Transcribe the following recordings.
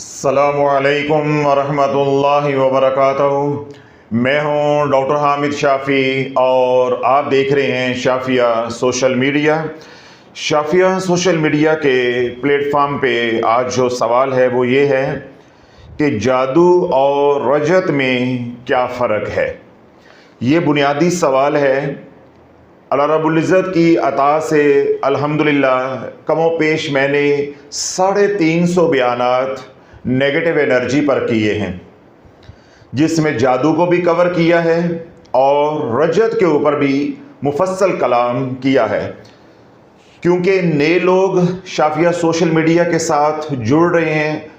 अस्सलामुअलैकुम वरहमतुल्लाहि वबरकातुहू। मैं हूं डॉक्टर हामिद शाफ़ी और आप देख रहे हैं Shafia social media. Shafia social media के प्लेटफॉर्म पे आज जो सवाल है वो ये है कि जादू और रजत में क्या फ़र्क है। ये बुनियादी सवाल है। अल्लाह रब्बुल इज़्ज़त की अता से अल्हम्दुलिल्लाह कमो पेश मैंने 350 बयानात नेगेटिव एनर्जी पर किए हैं, जिसमें जादू को भी कवर किया है और रजत के ऊपर भी मुफस्सल कलाम किया है। क्योंकि नए लोग शाफिया सोशल मीडिया के साथ जुड़ रहे हैं,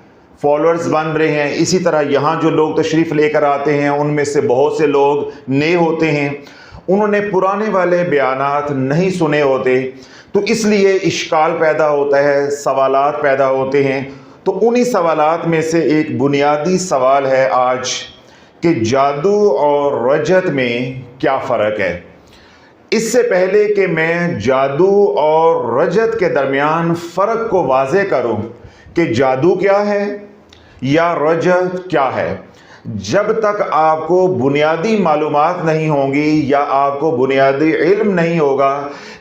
फॉलोअर्स बन रहे हैं, इसी तरह यहाँ जो लोग तशरीफ़ लेकर आते हैं उनमें से बहुत से लोग नए होते हैं, उन्होंने पुराने वाले बयानात नहीं सुने होते, तो इसलिए इश्काल पैदा होता है, सवालात पैदा होते हैं। तो उन्हीं सवालात में से एक बुनियादी सवाल है आज कि जादू और रजत में क्या फ़र्क है। इससे पहले कि मैं जादू और रजत के दरमियान फ़र्क को वाज़े करूं कि जादू क्या है या रजत क्या है, जब तक आपको बुनियादी मालूमात नहीं होंगी या आपको बुनियादी इल्म नहीं होगा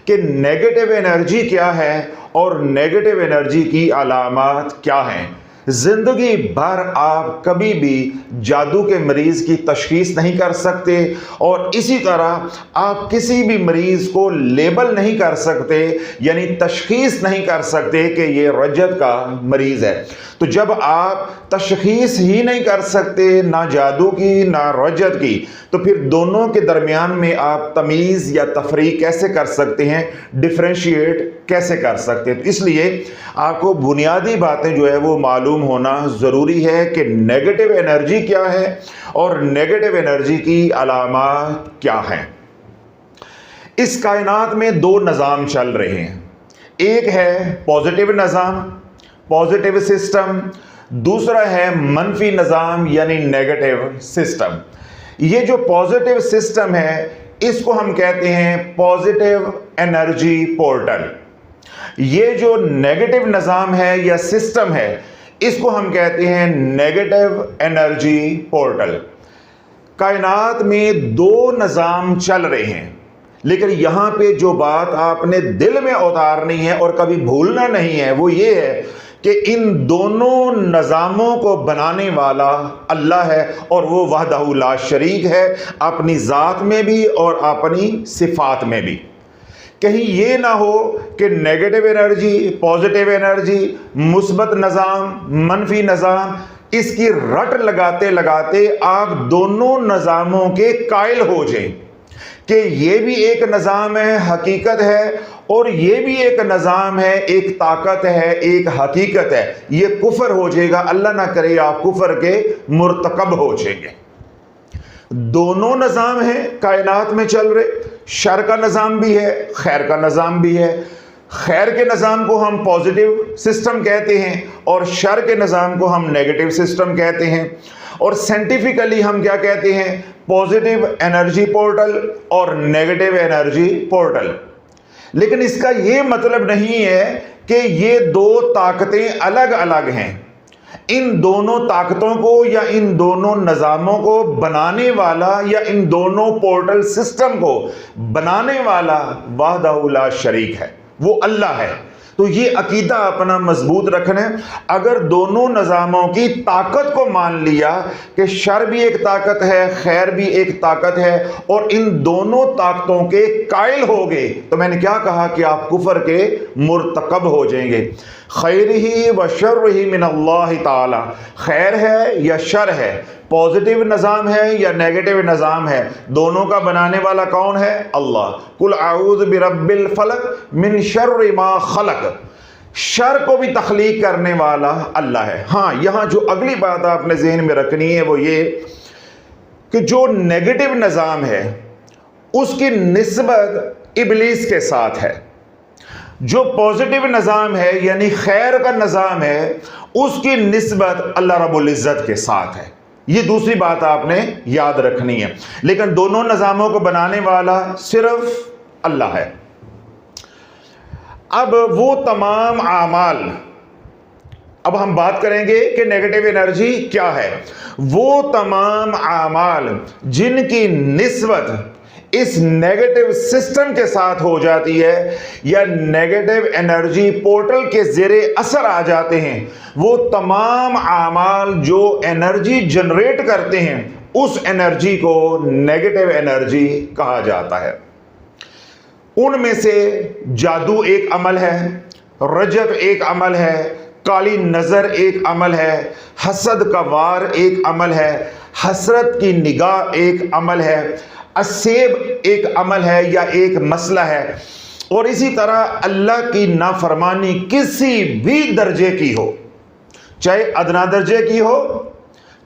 कि नेगेटिव एनर्जी क्या है और नेगेटिव एनर्जी की अलामात क्या हैं, ज़िंदगी भर आप कभी भी जादू के मरीज़ की तशख़ीस नहीं कर सकते और इसी तरह आप किसी भी मरीज़ को लेबल नहीं कर सकते, यानी तशख़ीस नहीं कर सकते कि ये रजत का मरीज़ है। तो जब आप तशख़ीस ही नहीं कर सकते ना जादू की ना रजत की, तो फिर दोनों के दरमियान में आप तमीज़ या तफरीक कैसे कर सकते हैं, डिफ्रेंशिएट कैसे कर सकते हैं। तो इसलिए आपको बुनियादी बातें जो है वो मालूम होना ज़रूरी है कि नेगेटिव एनर्जी क्या है और नेगेटिव एनर्जी की अलामात क्या हैं। इस कायनात में दो निज़ाम चल रहे हैं, एक है पॉजिटिव निज़ाम, पॉजिटिव सिस्टम, दूसरा है मनफी निज़ाम यानी नेगेटिव सिस्टम। ये जो पॉजिटिव सिस्टम है इसको हम कहते हैं पॉजिटिव एनर्जी पोर्टल। ये जो नेगेटिव निज़ाम है या सिस्टम है इसको हम कहते हैं नेगेटिव एनर्जी पोर्टल। कायनात में दो निज़ाम चल रहे हैं, लेकिन यहां पे जो बात आपने दिल में उतारनी है और कभी भूलना नहीं है वो ये है कि इन दोनों निज़ामों को बनाने वाला अल्लाह है और वो वहदहू ला शरीक है, अपनी ज़ात में भी और अपनी सिफ़ात में भी। कहीं ये ना हो कि नेगेटिव एनर्जी, पॉजिटिव एनर्जी, मुस्बत निज़ाम, मनफी निज़ाम, इसकी रट लगाते लगाते आप दोनों निज़ामों के कायल हो जाएं कि ये भी एक निज़ाम है, हकीकत है, और ये भी एक निज़ाम है, एक ताकत है, एक हकीकत है। ये कुफर हो जाएगा, अल्लाह ना करे आप कुफर के मुर्तकब हो जाएंगे। दोनों निज़ाम हैं कायनात में चल रहे, शर का निज़ाम भी है, खैर का निज़ाम भी है। खैर के निज़ाम को हम पॉजिटिव सिस्टम कहते हैं और शर के निज़ाम को हम नेगेटिव सिस्टम कहते हैं। और साइंटिफिकली हम क्या कहते हैं, पॉजिटिव एनर्जी पोर्टल और नेगेटिव एनर्जी पोर्टल। लेकिन इसका ये मतलब नहीं है कि ये दो ताकतें अलग अलग हैं। इन दोनों ताकतों को या इन दोनों निज़ामों को बनाने वाला या इन दोनों पोर्टल सिस्टम को बनाने वाला वहदहू ला शरीक है, वो अल्लाह है। तो ये अकीदा अपना मजबूत रखना है। अगर दोनों निज़ामों की ताकत को मान लिया कि शर भी एक ताकत है, खैर भी एक ताकत है, और इन दोनों ताकतों के कायल हो गए, तो मैंने क्या कहा कि आप कुफर के मुर्तकब हो जाएंगे। खैरिही व शर्रिही मिनल्लाहि ताला, खैर है या शर है, पॉजिटिव निज़ाम है या नेगेटिव निज़ाम है, दोनों का बनाने वाला कौन है? अल्लाह। कुल आऊज़ु बिरब्बिल फलक मिन शर्रि मा खलक, शर को भी तख्लीक करने वाला अल्लाह है। हाँ, यहाँ जो अगली बात आपने ज़हन में रखनी है वो ये कि जो नेगेटिव निज़ाम है उसकी निस्बत इब्लीस के साथ है, जो पॉजिटिव निज़ाम है यानी खैर का निज़ाम है उसकी निस्बत अल्लाह रब्बुल इज़्ज़त के साथ है। ये दूसरी बात आपने याद रखनी है। लेकिन दोनों निज़ामों को बनाने वाला सिर्फ अल्लाह है। अब वो तमाम आमाल अब हम बात करेंगे कि नेगेटिव एनर्जी क्या है। वो तमाम आमाल जिनकी निस्बत इस नेगेटिव सिस्टम के साथ हो जाती है या नेगेटिव एनर्जी पोर्टल के ज़ेरे असर आ जाते हैं, वो तमाम आमाल जो एनर्जी जनरेट करते हैं, उस एनर्जी को नेगेटिव एनर्जी कहा जाता है। उनमें से जादू एक अमल है, रजब एक अमल है, काली नज़र एक अमल है, हसद का वार एक अमल है, हसरत की निगाह एक अमल है, असेब एक अमल है या एक मसला है। और इसी तरह अल्लाह की नाफरमानी किसी भी दर्जे की हो, चाहे अदना दर्जे की हो,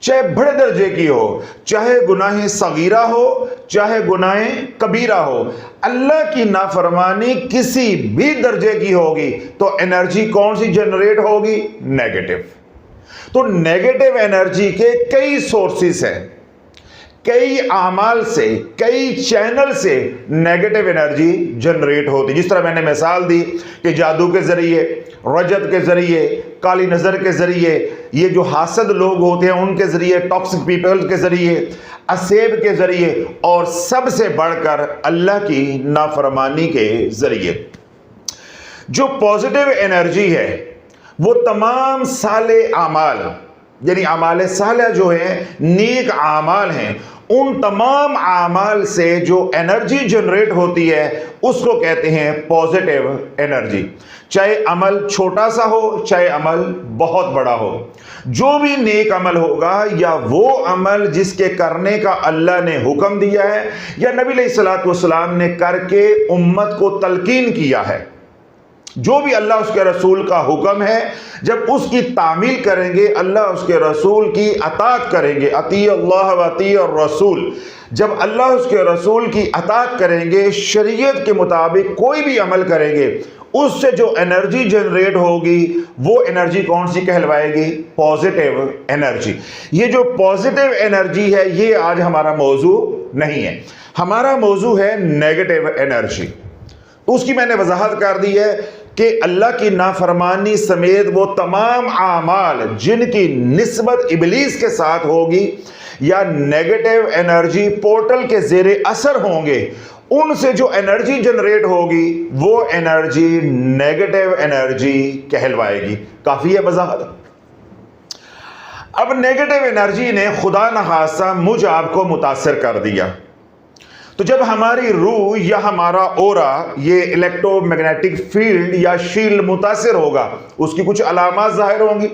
चाहे बड़े दर्जे की हो, चाहे गुनाह सगीरा हो, चाहे गुनाह कबीरा हो, अल्लाह की नाफरमानी किसी भी दर्जे की होगी तो एनर्जी कौन सी जनरेट होगी? नेगेटिव। तो नेगेटिव एनर्जी के कई सोर्सेस हैं, कई आमाल से, कई चैनल से नेगेटिव एनर्जी जनरेट होती। जिस तरह मैंने मिसाल दी कि जादू के जरिए, रजत के जरिए, काली नज़र के जरिए, ये जो हासद लोग होते हैं उनके जरिए, टॉक्सिक पीपल के जरिए, असेब के जरिए, और सबसे बढ़कर अल्लाह की नाफरमानी के जरिए। जो पॉजिटिव एनर्जी है वो तमाम साले आमाल, यानी आमाल साले जो है, नेक आमाल हैं, उन तमाम आमाल से जो एनर्जी जनरेट होती है उसको कहते हैं पॉजिटिव एनर्जी। चाहे अमल छोटा सा हो, चाहे अमल बहुत बड़ा हो, जो भी नेक अमल होगा या वो अमल जिसके करने का अल्लाह ने हुक्म दिया है या नबी अलैहिस्सलातु वस्सलाम ने करके उम्मत को तलकीन किया है, जो भी अल्लाह उसके रसूल का हुक्म है, जब उसकी तामील करेंगे, अल्लाह उसके रसूल की अतात करेंगे, अती अल्लाह व अती और रसूल, जब अल्लाह उसके रसूल की अतात करेंगे, शरीयत के मुताबिक कोई भी अमल करेंगे, उससे जो एनर्जी जनरेट होगी वो एनर्जी कौन सी कहलवाएगी? Positive energy. ये जो पॉजिटिव एनर्जी है ये आज हमारा मौजू नहीं है, हमारा मौजू है नेगेटिव एनर्जी। उसकी मैंने वजाहत कर दी है कि अल्लाह की नाफरमानी समेत वो तमाम आमाल जिनकी निस्बत इबलीस के साथ होगी या नेगेटिव एनर्जी पोर्टल के ज़ेरे असर होंगे, उनसे जो एनर्जी जनरेट होगी वो एनर्जी नेगेटिव एनर्जी कहलवाएगी। काफ़ी है वजाहत। अब नेगेटिव एनर्जी ने खुदा न खासा मुझ आपको मुतासर कर दिया, तो जब हमारी रूह या हमारा ओरा, ये इलेक्ट्रोमैग्नेटिक फील्ड या शील्ड मुतासिर होगा, उसकी कुछ अलामात जाहिर होंगी।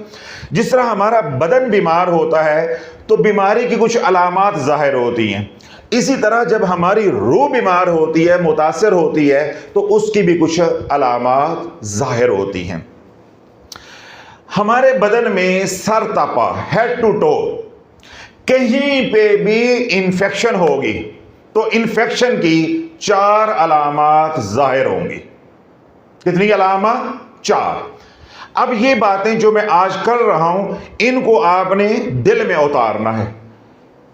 जिस तरह हमारा बदन बीमार होता है तो बीमारी की कुछ अलामात जाहिर होती हैं, इसी तरह जब हमारी रूह बीमार होती है, मुतासिर होती है, तो उसकी भी कुछ अलामात जाहिर होती हैं। हमारे बदन में सर तपा, हेड टू टो, कहीं पे भी इंफेक्शन होगी तो इन्फेक्शन की 4 अलामात जाहिर होंगी। कितनी अलामात? 4। अब ये बातें जो मैं आज कर रहा हूं इनको आपने दिल में उतारना है,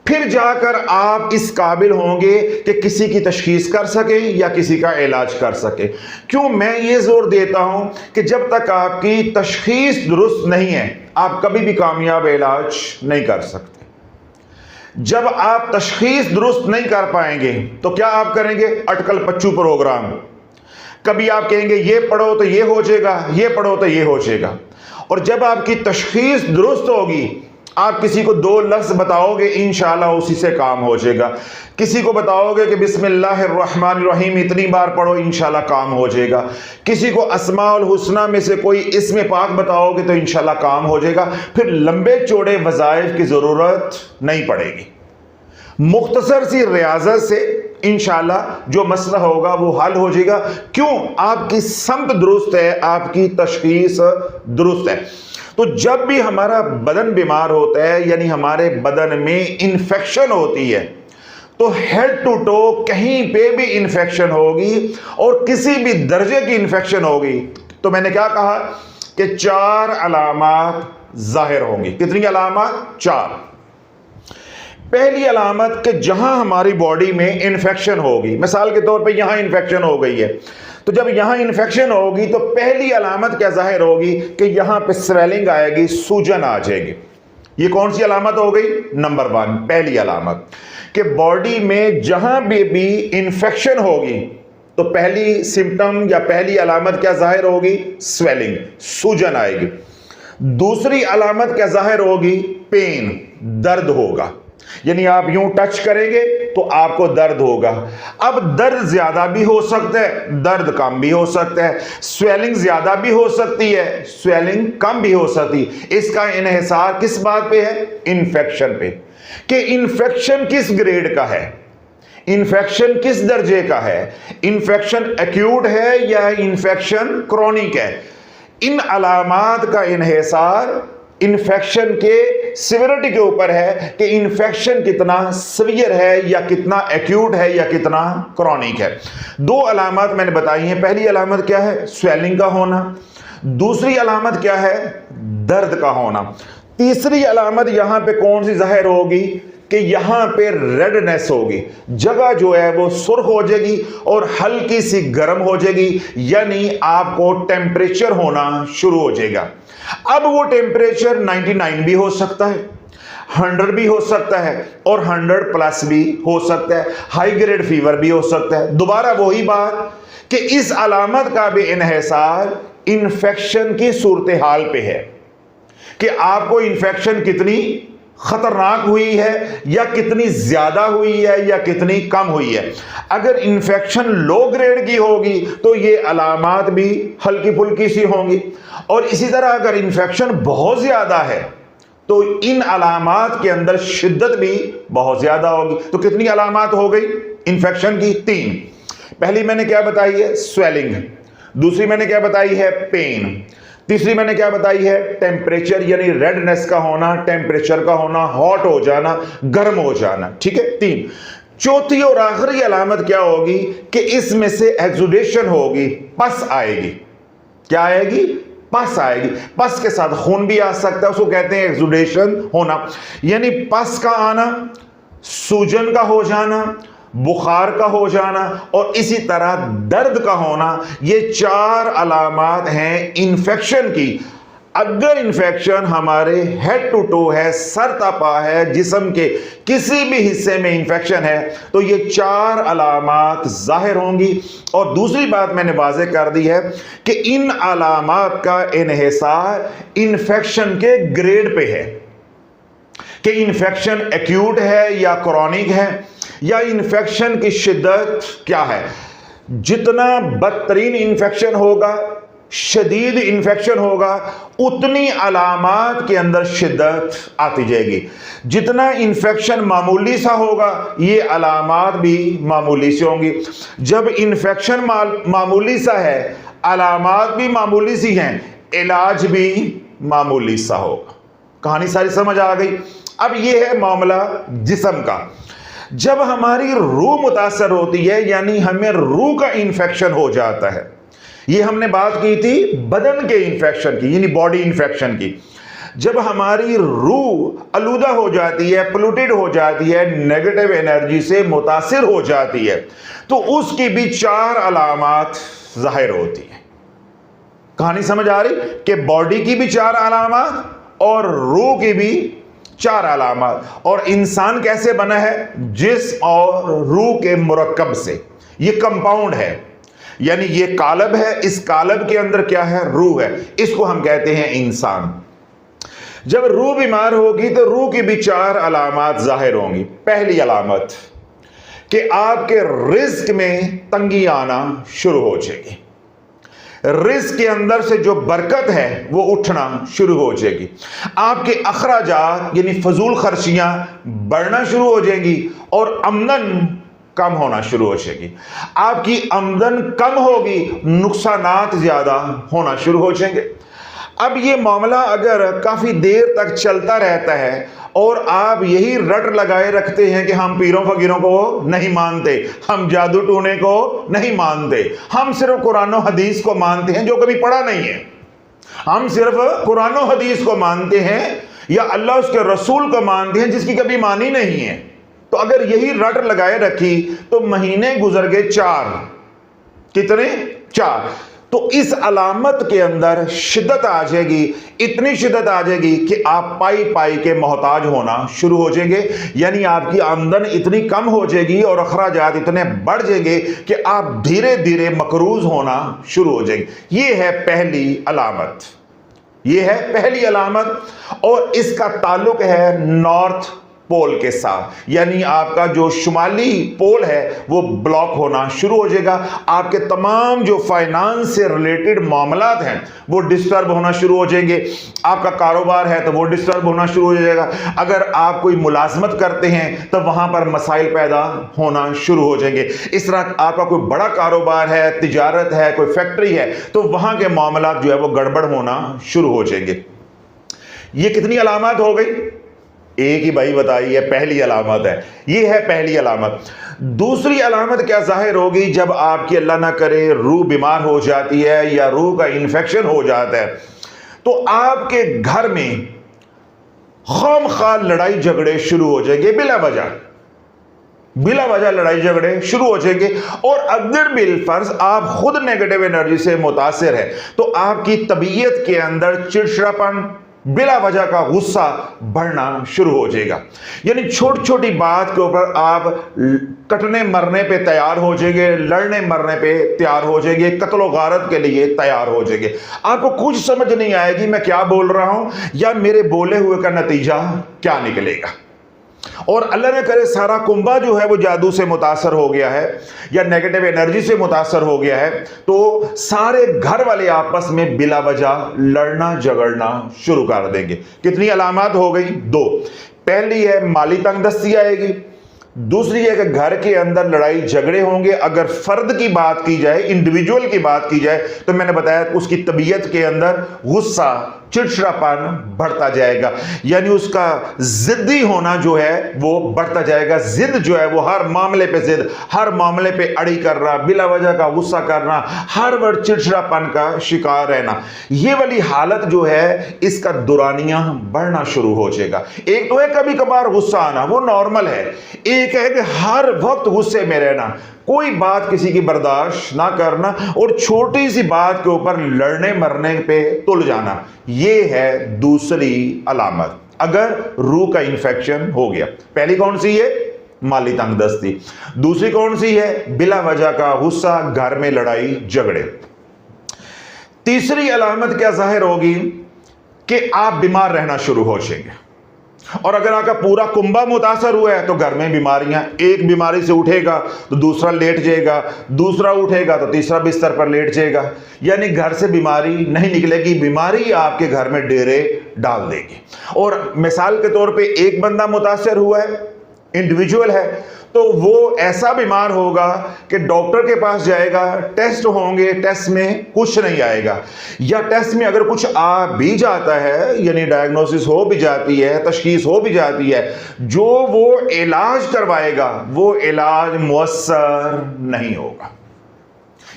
फिर जाकर आप इस काबिल होंगे कि किसी की तशखीस कर सके या किसी का इलाज कर सके। क्यों मैं ये जोर देता हूं कि जब तक आपकी तशखीस दुरुस्त नहीं है आप कभी भी कामयाब इलाज नहीं कर सकते। जब आप तशखीस दुरुस्त नहीं कर पाएंगे तो क्या आप करेंगे? अटकल पच्चू प्रोग्राम। कभी आप कहेंगे ये पढ़ो तो ये हो जाएगा, ये पढ़ो तो ये हो जाएगा, और जब आपकी तशखीस दुरुस्त होगी आप किसी को 2 लफ्ज़ बताओगे, इंशाअल्लाह उसी से काम हो जाएगा। किसी को बताओगे कि बिस्मिल्लाहिर्रहमानिर्रहीम इतनी बार पढ़ो, इंशाअल्लाह काम हो जाएगा। किसी को अस्माउल हुस्ना में से कोई इस्म पाक बताओगे तो इंशाअल्लाह काम हो जाएगा। फिर लंबे चौड़े वज़ाइफ की ज़रूरत नहीं पड़ेगी। मुख्तसर सी रियाजत से इंशाअल्लाह जो मसला होगा वो हल हो जाएगा। क्यों? आपकी समत दुरुस्त है, आपकी तशखीस दुरुस्त है। तो जब भी हमारा बदन बीमार होता है, यानी हमारे बदन में इन्फेक्शन होती है, तो हेड टू टो कहीं पे भी इन्फेक्शन होगी और किसी भी दर्जे की इन्फेक्शन होगी, तो मैंने क्या कहा कि 4 अलामात जाहिर होंगी। कितनी अलामात? 4। पहली अलामत कि जहां हमारी बॉडी में इन्फेक्शन होगी, मिसाल के तौर पे यहां इन्फेक्शन हो गई है, तो जब यहां इन्फेक्शन होगी तो पहली अलामत क्या जाहिर होगी कि यहां पे स्वेलिंग आएगी, सूजन आ जाएगी। ये कौन सी अलामत हो गई? नंबर 1 पहली अलामत कि बॉडी में जहां भी इन्फेक्शन होगी तो पहली सिम्टम या पहली अलामत क्या जाहिर होगी? स्वेलिंग, सूजन आएगी। दूसरी अलामत क्या जाहिर होगी? पेन, दर्द होगा, यानी आप यूं टच करेंगे तो आपको दर्द होगा। अब दर्द ज्यादा भी हो सकता है, दर्द कम भी हो सकता है, स्वेलिंग ज्यादा भी हो सकती है, स्वेलिंग कम भी हो सकती है। इसका इन्हिसार किस बात पे है? इन्फेक्शन पे, कि इन्फेक्शन किस ग्रेड का है, इन्फेक्शन किस दर्जे का है, इन्फेक्शन एक्यूट है या इन्फेक्शन क्रॉनिक है। इन अलामात का इन्हिसार इन्फेक्शन के सिवियरिटी के ऊपर है कि इन्फेक्शन कितना सीवियर है या कितना एक्यूट है या कितना क्रॉनिक है। 2 अलामत मैंने बताई हैं। पहली अलामत क्या है? स्वेलिंग का होना। दूसरी अलामत क्या है? दर्द का होना। तीसरी अलामत यहां पे कौन सी जाहिर होगी कि यहां पे रेडनेस होगी, जगह जो है वो सुर्ख हो जाएगी और हल्की सी गर्म हो जाएगी, यानी आपको टेम्परेचर होना शुरू हो जाएगा। अब वो टेम्परेचर 99 भी हो सकता है, 100 भी हो सकता है और 100+ भी हो सकता है, हाई ग्रेड फीवर भी हो सकता है। दोबारा वही बात कि इस अलामत का भी इन्हिसार इन्फेक्शन की सूरत हाल पे है कि आपको इन्फेक्शन कितनी खतरनाक हुई है या कितनी ज्यादा हुई है या कितनी कम हुई है। अगर इन्फेक्शन लो ग्रेड की होगी तो ये अलामात भी हल्की फुल्की सी होंगी, और इसी तरह अगर इन्फेक्शन बहुत ज्यादा है तो इन अलामात के अंदर शिद्दत भी बहुत ज्यादा होगी। तो कितनी अलामात हो गई इन्फेक्शन की? 3। पहली मैंने क्या बताई है? स्वेलिंग। दूसरी मैंने क्या बताई है? पेन। तीसरी मैंने क्या बताई है? टेम्परेचर, यानी रेडनेस का होना, टेम्परेचर का होना, हॉट हो जाना, गर्म हो जाना। ठीक है, 3। चौथी और आखिरी अलामत क्या होगी कि इसमें से एक्सुडेशन होगी, पस आएगी। क्या आएगी? पस आएगी। पस के साथ खून भी आ सकता है, उसको कहते हैं एक्सुडेशन होना, यानी पस का आना, सूजन का हो जाना, बुखार का हो जाना और इसी तरह दर्द का होना। ये 4 अलामात हैं इन्फेक्शन की। अगर इन्फेक्शन हमारे हेड टू टो है, सर तपा है, जिस्म के किसी भी हिस्से में इन्फेक्शन है, तो ये 4 अलामात जाहिर होंगी। और दूसरी बात मैंने वाज़ेह कर दी है कि इन अलामात का इन्हिसार इन्फेक्शन के ग्रेड पे है कि इन्फेक्शन एक्यूट है या क्रॉनिक है, या इन्फेक्शन की शिद्दत क्या है। जितना बदतरीन इन्फेक्शन होगा, शदीद इन्फेक्शन होगा, उतनी अलामात के अंदर शिद्दत आती जाएगी। जितना इन्फेक्शन मामूली सा होगा, ये अलामात भी मामूली से होंगी। जब इन्फेक्शन मामूली सा है, अलामात भी मामूली सी हैं, इलाज भी मामूली सा होगा। कहानी सारी समझ आ गई। अब ये है मामला जिस्म का। जब हमारी रूह मुतासर होती है, यानी हमें रूह का इन्फेक्शन हो जाता है, ये हमने बात की थी बदन के इन्फेक्शन की, यानी बॉडी इन्फेक्शन की। जब हमारी रूह आलूदा हो जाती है, पोल्यूटेड हो जाती है, नेगेटिव एनर्जी से मुतासिर हो जाती है, तो उसकी भी 4 अलामात जाहिर होती है। कहानी समझ आ रही कि बॉडी की भी 4 अलामात और रूह की भी 4 अलामात। और इंसान कैसे बना है? जिस्म और रूह के मुरक्कब से। ये कंपाउंड है, यानी ये कालब है, इस कालब के अंदर क्या है? रूह है। इसको हम कहते हैं इंसान। जब रूह बीमार होगी तो रूह की भी 4 अलामात जाहिर होंगी। पहली अलामत कि आपके रिज्क में तंगी आना शुरू हो जाएगी, रिज्क के अंदर से जो बरकत है वो उठना शुरू हो जाएगी। आपके अखराजात यानी फजूल खर्चियां बढ़ना शुरू हो जाएगी और आमदन कम होना शुरू हो जाएगी। आपकी आमदन कम होगी, नुकसानात ज्यादा होना शुरू हो जाएंगे। अब ये मामला अगर काफी देर तक चलता रहता है और आप यही रट लगाए रखते हैं कि हम पीरों फकीरों को नहीं मानते, हम जादू टूने को नहीं मानते, हम सिर्फ कुरान और हदीस को मानते हैं जो कभी पढ़ा नहीं है, हम सिर्फ कुरान और हदीस को मानते हैं, या अल्लाह उसके रसूल को मानते हैं जिसकी कभी मानी नहीं है। तो अगर यही रट लगाए रखी तो महीने गुजर गए 4, कितने 4। तो इस अलामत के अंदर शिद्दत आ जाएगी, इतनी शिद्दत आ जाएगी कि आप पाई पाई के मोहताज होना शुरू हो जाएंगे, यानी आपकी आमदन इतनी कम हो जाएगी और अखराजात इतने बढ़ जाएंगे कि आप धीरे धीरे मकरूज होना शुरू हो जाएंगे। ये है पहली अलामत, ये है पहली अलामत। और इसका ताल्लुक है नॉर्थ पोल के साथ, यानी आपका जो शुमाली पोल है वो ब्लॉक होना शुरू हो जाएगा। आपके तमाम जो फाइनेंस से रिलेटेड मामलात हैं वो डिस्टर्ब होना शुरू हो जाएंगे। आपका कारोबार है तो वो डिस्टर्ब होना शुरू हो जाएगा। अगर आप कोई मुलाजमत करते हैं तो वहां पर मसाइल पैदा होना शुरू हो जाएंगे। इस तरह आपका कोई बड़ा कारोबार है, तिजारत है, कोई फैक्ट्री है, तो वहां के मामलात जो है वो गड़बड़ होना शुरू हो जाएंगे। ये कितनी अलामत हो गई? एक ही भाई बताई है, पहली अलामत है। ये है पहली अलामत। दूसरी अलामत क्या जाहिर होगी? जब आपकी अल्लाह ना करे रूह बीमार हो जाती है या रूह का इन्फेक्शन हो जाता है तो आपके घर में खामखा लड़ाई झगड़े शुरू हो जाएंगे, बिला वजह लड़ाई झगड़े शुरू हो जाएंगे। और अगर बिलफर्ज आप खुद नेगेटिव एनर्जी से मुतासिर है तो आपकी तबीयत के अंदर चिड़चिड़ापन, बिला वजह का गुस्सा बढ़ना शुरू हो जाएगा। यानी छोटी छोटी बात के ऊपर आप कटने मरने पे तैयार हो जाएंगे, लड़ने मरने पे तैयार हो जाएंगे, कत्ल गारत के लिए तैयार हो जाएंगे। आपको कुछ समझ नहीं आएगी मैं क्या बोल रहा हूं या मेरे बोले हुए का नतीजा क्या निकलेगा। और अल्लाह ने करे सारा कुंबा जो है वो जादू से मुतासर हो गया है या नेगेटिव एनर्जी से मुतासर हो गया है तो सारे घर वाले आपस में बिला वजह लड़ना झगड़ना शुरू कर देंगे। कितनी अलामत हो गई? 2। पहली है माली तंगदस्ती आएगी, दूसरी है कि घर के अंदर लड़ाई झगड़े होंगे। अगर फर्द की बात की जाए, इंडिविजुअल की बात की जाए तो मैंने बताया उसकी तबीयत के अंदर गुस्सा, चिड़चिड़ापन बढ़ता जाएगा, यानी उसका जिद्दी होना जो है वो बढ़ता जाएगा। जिद जो है वो हर मामले पे जिद, हर मामले पे अड़ी करना, बिला वजह का गुस्सा करना, हर वक्त चिड़चिड़ापन का शिकार रहना, ये वाली हालत जो है इसका दुरानिया बढ़ना शुरू हो जाएगा। एक तो है कभी कभार गुस्सा आना, वो नॉर्मल है। एक है कि हर वक्त गुस्से में रहना, कोई बात किसी की बर्दाश्त ना करना और छोटी सी बात के ऊपर लड़ने मरने पे तुल जाना। ये है दूसरी अलामत अगर रूह का इन्फेक्शन हो गया। पहली कौन सी है? माली तंगदस्ती। दूसरी कौन सी है? बिला वजह का गुस्सा, घर में लड़ाई झगड़े। तीसरी अलामत क्या जाहिर होगी कि आप बीमार रहना शुरू हो जाएंगे। और अगर आपका पूरा कुंबा मुतासर हुआ है तो घर में बीमारियां, एक बीमारी से उठेगा तो दूसरा लेट जाएगा, दूसरा उठेगा तो तीसरा बिस्तर पर लेट जाएगा, यानी घर से बीमारी नहीं निकलेगी, बीमारी आपके घर में डेरे डाल देगी। और मिसाल के तौर पे एक बंदा मुतासर हुआ है, इंडिविजुअल है, तो वो ऐसा बीमार होगा कि डॉक्टर के पास जाएगा, टेस्ट होंगे, टेस्ट में कुछ नहीं आएगा, या टेस्ट में अगर कुछ आ भी जाता है यानी डायग्नोसिस हो भी जाती है, तशखीस हो भी जाती है, जो वो इलाज करवाएगा वो इलाज मुअस्सर नहीं होगा।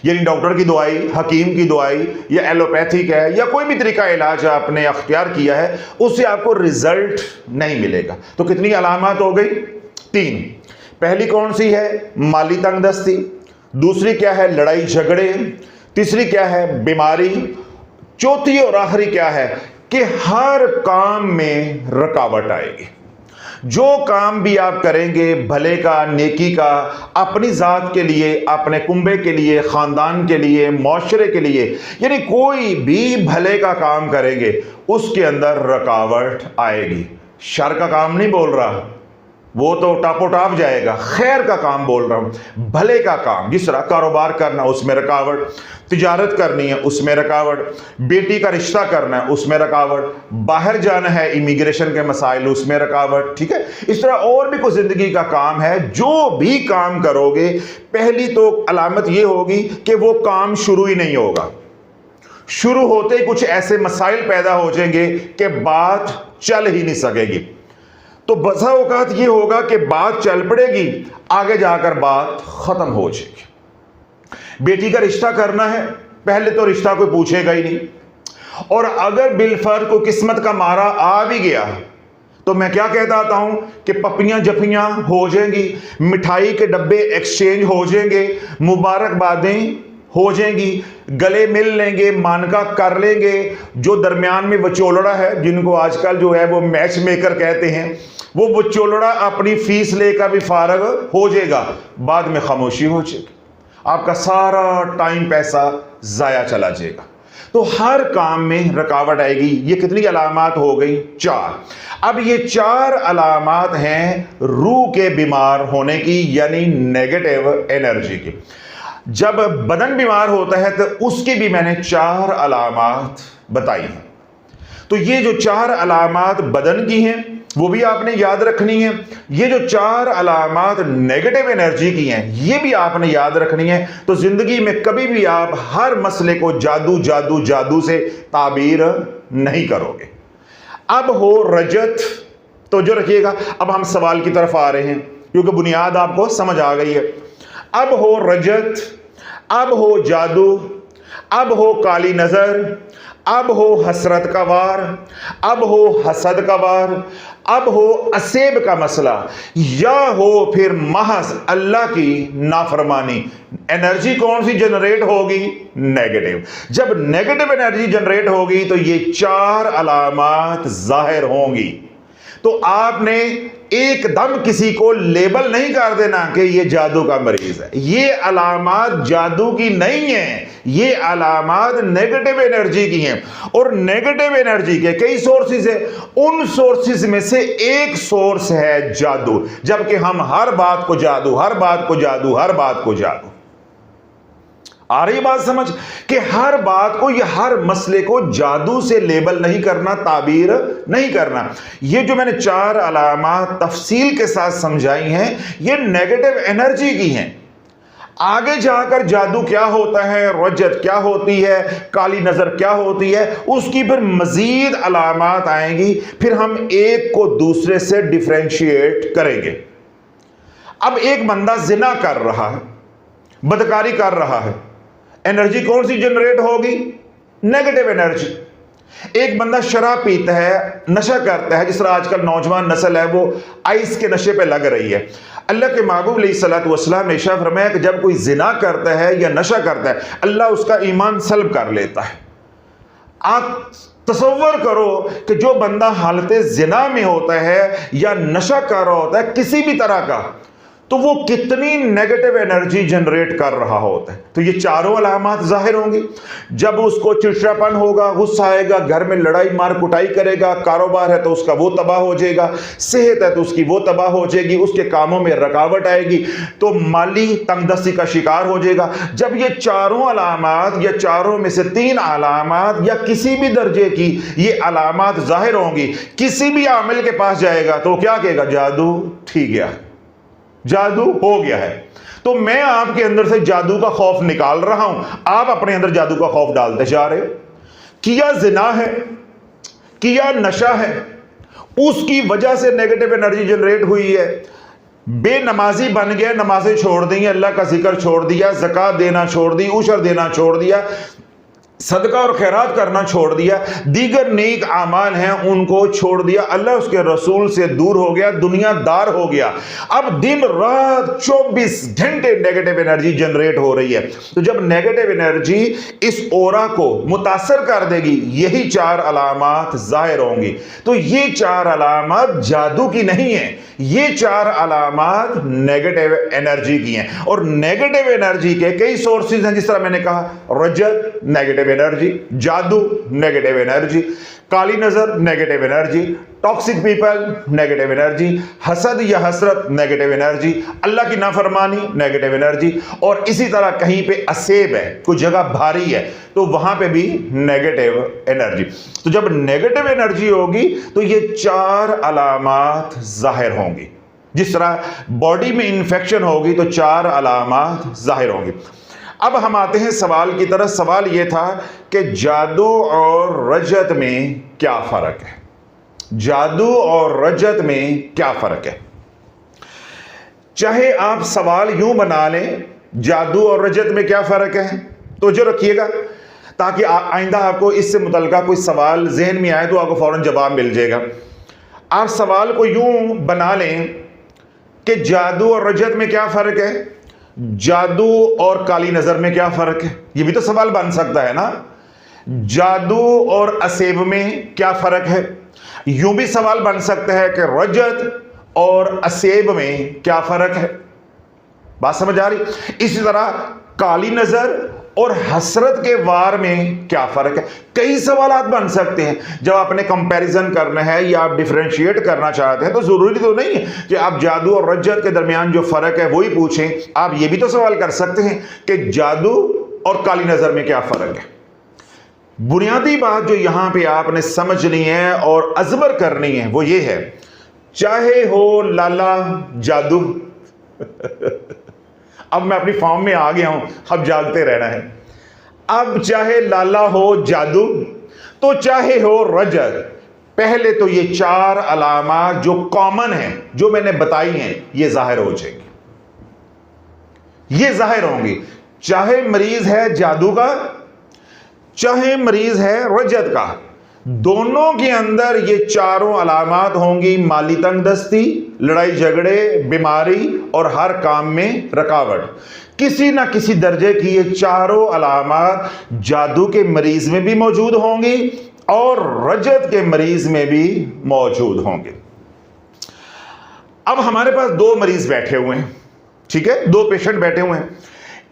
यानी डॉक्टर की दवाई, हकीम की दवाई या एलोपैथिक है या कोई भी तरीका इलाज आपने अख्तियार किया है उससे आपको रिजल्ट नहीं मिलेगा। तो कितनी अलामत हो गई? 3। पहली कौन सी है? माली तंगदस्ती। दूसरी क्या है? लड़ाई झगड़े। तीसरी क्या है? बीमारी। चौथी और आखिरी क्या है कि हर काम में रुकावट आएगी। जो काम भी आप करेंगे भले का, नेकी का, अपनी जात के लिए, अपने कुंबे के लिए, खानदान के लिए, माशरे के लिए, यानी कोई भी भले का काम करेंगे उसके अंदर रुकावट आएगी। शर का काम नहीं बोल रहा, वो तो टापोटाप जाएगा, खैर का काम बोल रहा हूं, भले का काम। जिस तरह कारोबार करना उसमें रुकावट, तिजारत करनी है उसमें रुकावट, बेटी का रिश्ता करना है उसमें रुकावट, बाहर जाना है इमिग्रेशन के मसाइल उसमें रुकावट, ठीक है। इस तरह और भी कोई जिंदगी का काम है, जो भी काम करोगे पहली तो अलामत ये होगी कि वो काम शुरू ही नहीं होगा। शुरू होते ही कुछ ऐसे मसाइल पैदा हो जाएंगे कि बात चल ही नहीं सकेगी। तो बसा औकात ये होगा कि बात चल पड़ेगी, आगे जाकर बात खत्म हो जाएगी। बेटी का रिश्ता करना है, पहले तो रिश्ता कोई पूछेगा ही नहीं, और अगर बिलफर्ज को किस्मत का मारा आ भी गया तो मैं क्या कहता आता हूं कि पपियां जफियां हो जाएंगी, मिठाई के डब्बे एक्सचेंज हो जाएंगे, मुबारकबादें हो जाएंगी, गले मिल लेंगे, मानका कर लेंगे। जो दरमियान में वचोलड़ा है, जिनको आजकल जो है वो मैच मेकर कहते हैं, वो वचोलड़ा अपनी फीस लेकर भी फारग हो जाएगा, बाद में खामोशी हो जाएगी, आपका सारा टाइम पैसा जाया चला जाएगा। तो हर काम में रुकावट आएगी। ये कितनी अलामात हो गई? 4। अब ये 4 अलामात हैं रूह के बीमार होने की, यानी नेगेटिव एनर्जी की। जब बदन बीमार होता है तो उसकी भी मैंने 4 अलामात बताई हैं। तो ये जो 4 अलामात बदन की हैं वो भी आपने याद रखनी है। ये जो 4 अलामात नेगेटिव एनर्जी की हैं ये भी आपने याद रखनी है। तो जिंदगी में कभी भी आप हर मसले को जादू जादू जादू से ताबीर नहीं करोगे। अब हो रजत, तो जो रखिएगा, अब हम सवाल की तरफ आ रहे हैं क्योंकि बुनियाद आपको समझ आ गई है। अब हो रजत, अब हो जादू, अब हो काली नजर, अब हो हसरत का वार, अब हो हसद का वार, अब हो असेब का मसला, या हो फिर महज अल्लाह की नाफरमानी। एनर्जी कौन सी जनरेट होगी? नेगेटिव। जब नेगेटिव एनर्जी जनरेट होगी तो ये 4 अलामात जाहिर होंगी। तो आपने एकदम किसी को लेबल नहीं कर देना कि ये जादू का मरीज है। ये अलामात जादू की नहीं है, ये अलामात नेगेटिव एनर्जी की हैं। और नेगेटिव एनर्जी के कई सोर्सेज है, उन सोर्सेज में से एक सोर्स है जादू। जबकि हम हर बात को जादू, हर बात को जादू, हर बात को जादू। आ रही बात समझ कि हर बात को या हर मसले को जादू से लेबल नहीं करना, ताबीर नहीं करना। ये जो मैंने 4 अलामात तफसील के साथ समझाई हैं ये नेगेटिव एनर्जी की हैं। आगे जाकर जादू क्या होता है, रजत क्या होती है, काली नजर क्या होती है, उसकी फिर मजीद अलामात आएंगी, फिर हम एक को दूसरे से डिफरेंशिएट करेंगे। अब एक बंदा जिना कर रहा है, बदकारी कर रहा है, एनर्जी कौन सी जनरेट होगी? Negative energy. एक बंदा शराब पीता है, नशा करता है, जिस तरह आजकल नौजवान नस्ल है वो आइस के नशे पे लग रही है। अल्लाह के महबूब अलैहिस्सलातु वस्सलाम ने इरशाद फरमाया कि जब कोई जिना करता है या नशा करता है अल्लाह उसका ईमान सल्ब कर लेता है। आप तसव्वुर करो कि जो बंदा हालत जिना में होता है या नशा कर रहा होता है किसी भी तरह का, तो वो कितनी नेगेटिव एनर्जी जनरेट कर रहा होता है। तो ये 4 अलामात जाहिर होंगी। जब उसको चिड़चिड़ापन होगा, गुस्सा आएगा, घर में लड़ाई मार कुटाई करेगा, कारोबार है तो उसका वो तबाह हो जाएगा, सेहत है तो उसकी वो तबाह हो जाएगी, उसके कामों में रुकावट आएगी, तो माली तंगदस्ती का शिकार हो जाएगा। जब ये 4 अलामात या 4 में से 3 अलामात या किसी भी दर्जे की ये अलामात जाहिर होंगी, किसी भी आमिल के पास जाएगा तो क्या कहेगा? जादू ठीक गया, जादू हो गया है। तो मैं आपके अंदर से जादू का खौफ निकाल रहा हूं, आप अपने अंदर जादू का खौफ डालते जा रहे हो। किया जिना है, किया नशा है, उसकी वजह से नेगेटिव एनर्जी जनरेट हुई है। बेनमाजी बन गया, नमाजें छोड़ दी, अल्लाह का जिक्र छोड़ दिया, ज़कात देना छोड़ दी, उशर देना छोड़ दिया, सदका और खैरात करना छोड़ दिया, दीगर नेक आमाल हैं उनको छोड़ दिया, अल्लाह उसके रसूल से दूर हो गया, दुनियादार हो गया। अब दिन रात 24 घंटे नेगेटिव एनर्जी जनरेट हो रही है। तो जब नेगेटिव एनर्जी इस ओरा को मुतासर कर देगी, यही 4 अलामात जाहिर होंगी। तो ये 4 अलामात जादू की नहीं है, ये 4 अलामात नेगेटिव एनर्जी की हैं। और नेगेटिव एनर्जी के कई सोर्सेज हैं, जिस तरह मैंने कहा, रजत नेगेटिव एनर्जी, जादू नेगेटिव एनर्जी, काली नजर negative energy, toxic people negative energy, हसद या हसरत नेगेटिव एनर्जी, अल्लाह की नाफरमानी नेगेटिव एनर्जी, और इसी तरह कहीं पे असेब है, कोई जगह भारी है तो वहां पे भी नेगेटिव एनर्जी। तो जब नेगेटिव एनर्जी होगी तो ये 4 अलामात जाहिर होंगी। जिस तरह बॉडी में इंफेक्शन होगी तो 4 अलामात जाहिर होंगी। अब हम आते हैं सवाल की तरफ। सवाल यह था कि जादू और रजत में क्या फर्क है? जादू और रजत में क्या फर्क है? चाहे आप सवाल यूं बना लें, जादू और रजत में क्या फर्क है, तो जो रखिएगा, ताकि आइंदा आपको इससे मुतल्लिका कोई सवाल जहन में आए तो आपको फ़ौरन जवाब मिल जाएगा। आप सवाल को यूं बना लें कि जादू और रजत में क्या फ़र्क है, जादू और काली नज़र में क्या फ़र्क है, ये भी तो सवाल बन सकता है ना। जादू और असेब में क्या फ़र्क है, यूं भी सवाल बन सकता है कि रजत और असेब में क्या फ़र्क है। बात समझ आ रही। इसी तरह काली नज़र और हसरत के वार में क्या फ़र्क है। कई सवालात बन सकते हैं। जब आपने कंपैरिजन करना है या आप डिफरेंशिएट करना चाहते हैं तो ज़रूरी तो नहीं है कि आप जादू और रजत के दरमियान जो फ़र्क है वही पूछें। आप ये भी तो सवाल कर सकते हैं कि जादू और काली नज़र में क्या फ़र्क है। बुनियादी बात जो यहां पे आपने समझनी है और अज़बर करनी है वो ये है, चाहे हो लाला जादू अब मैं अपनी फॉर्म में आ गया हूं, अब जागते रहना है। अब चाहे लाला हो जादू तो चाहे हो रजत, पहले तो ये चार अलामात जो कॉमन हैं जो मैंने बताई हैं ये जाहिर हो जाएंगी, ये जाहिर होंगी। चाहे मरीज है जादू का, चाहे मरीज है रजत का, दोनों के अंदर ये चारों अलामात होंगी। माली तंगदस्ती, लड़ाई झगड़े, बीमारी और हर काम में रुकावट। किसी ना किसी दर्जे की ये चारों अलामात जादू के मरीज में भी मौजूद होंगी और रजत के मरीज में भी मौजूद होंगे। अब हमारे पास दो मरीज बैठे हुए हैं, ठीक है, दो पेशेंट बैठे हुए हैं।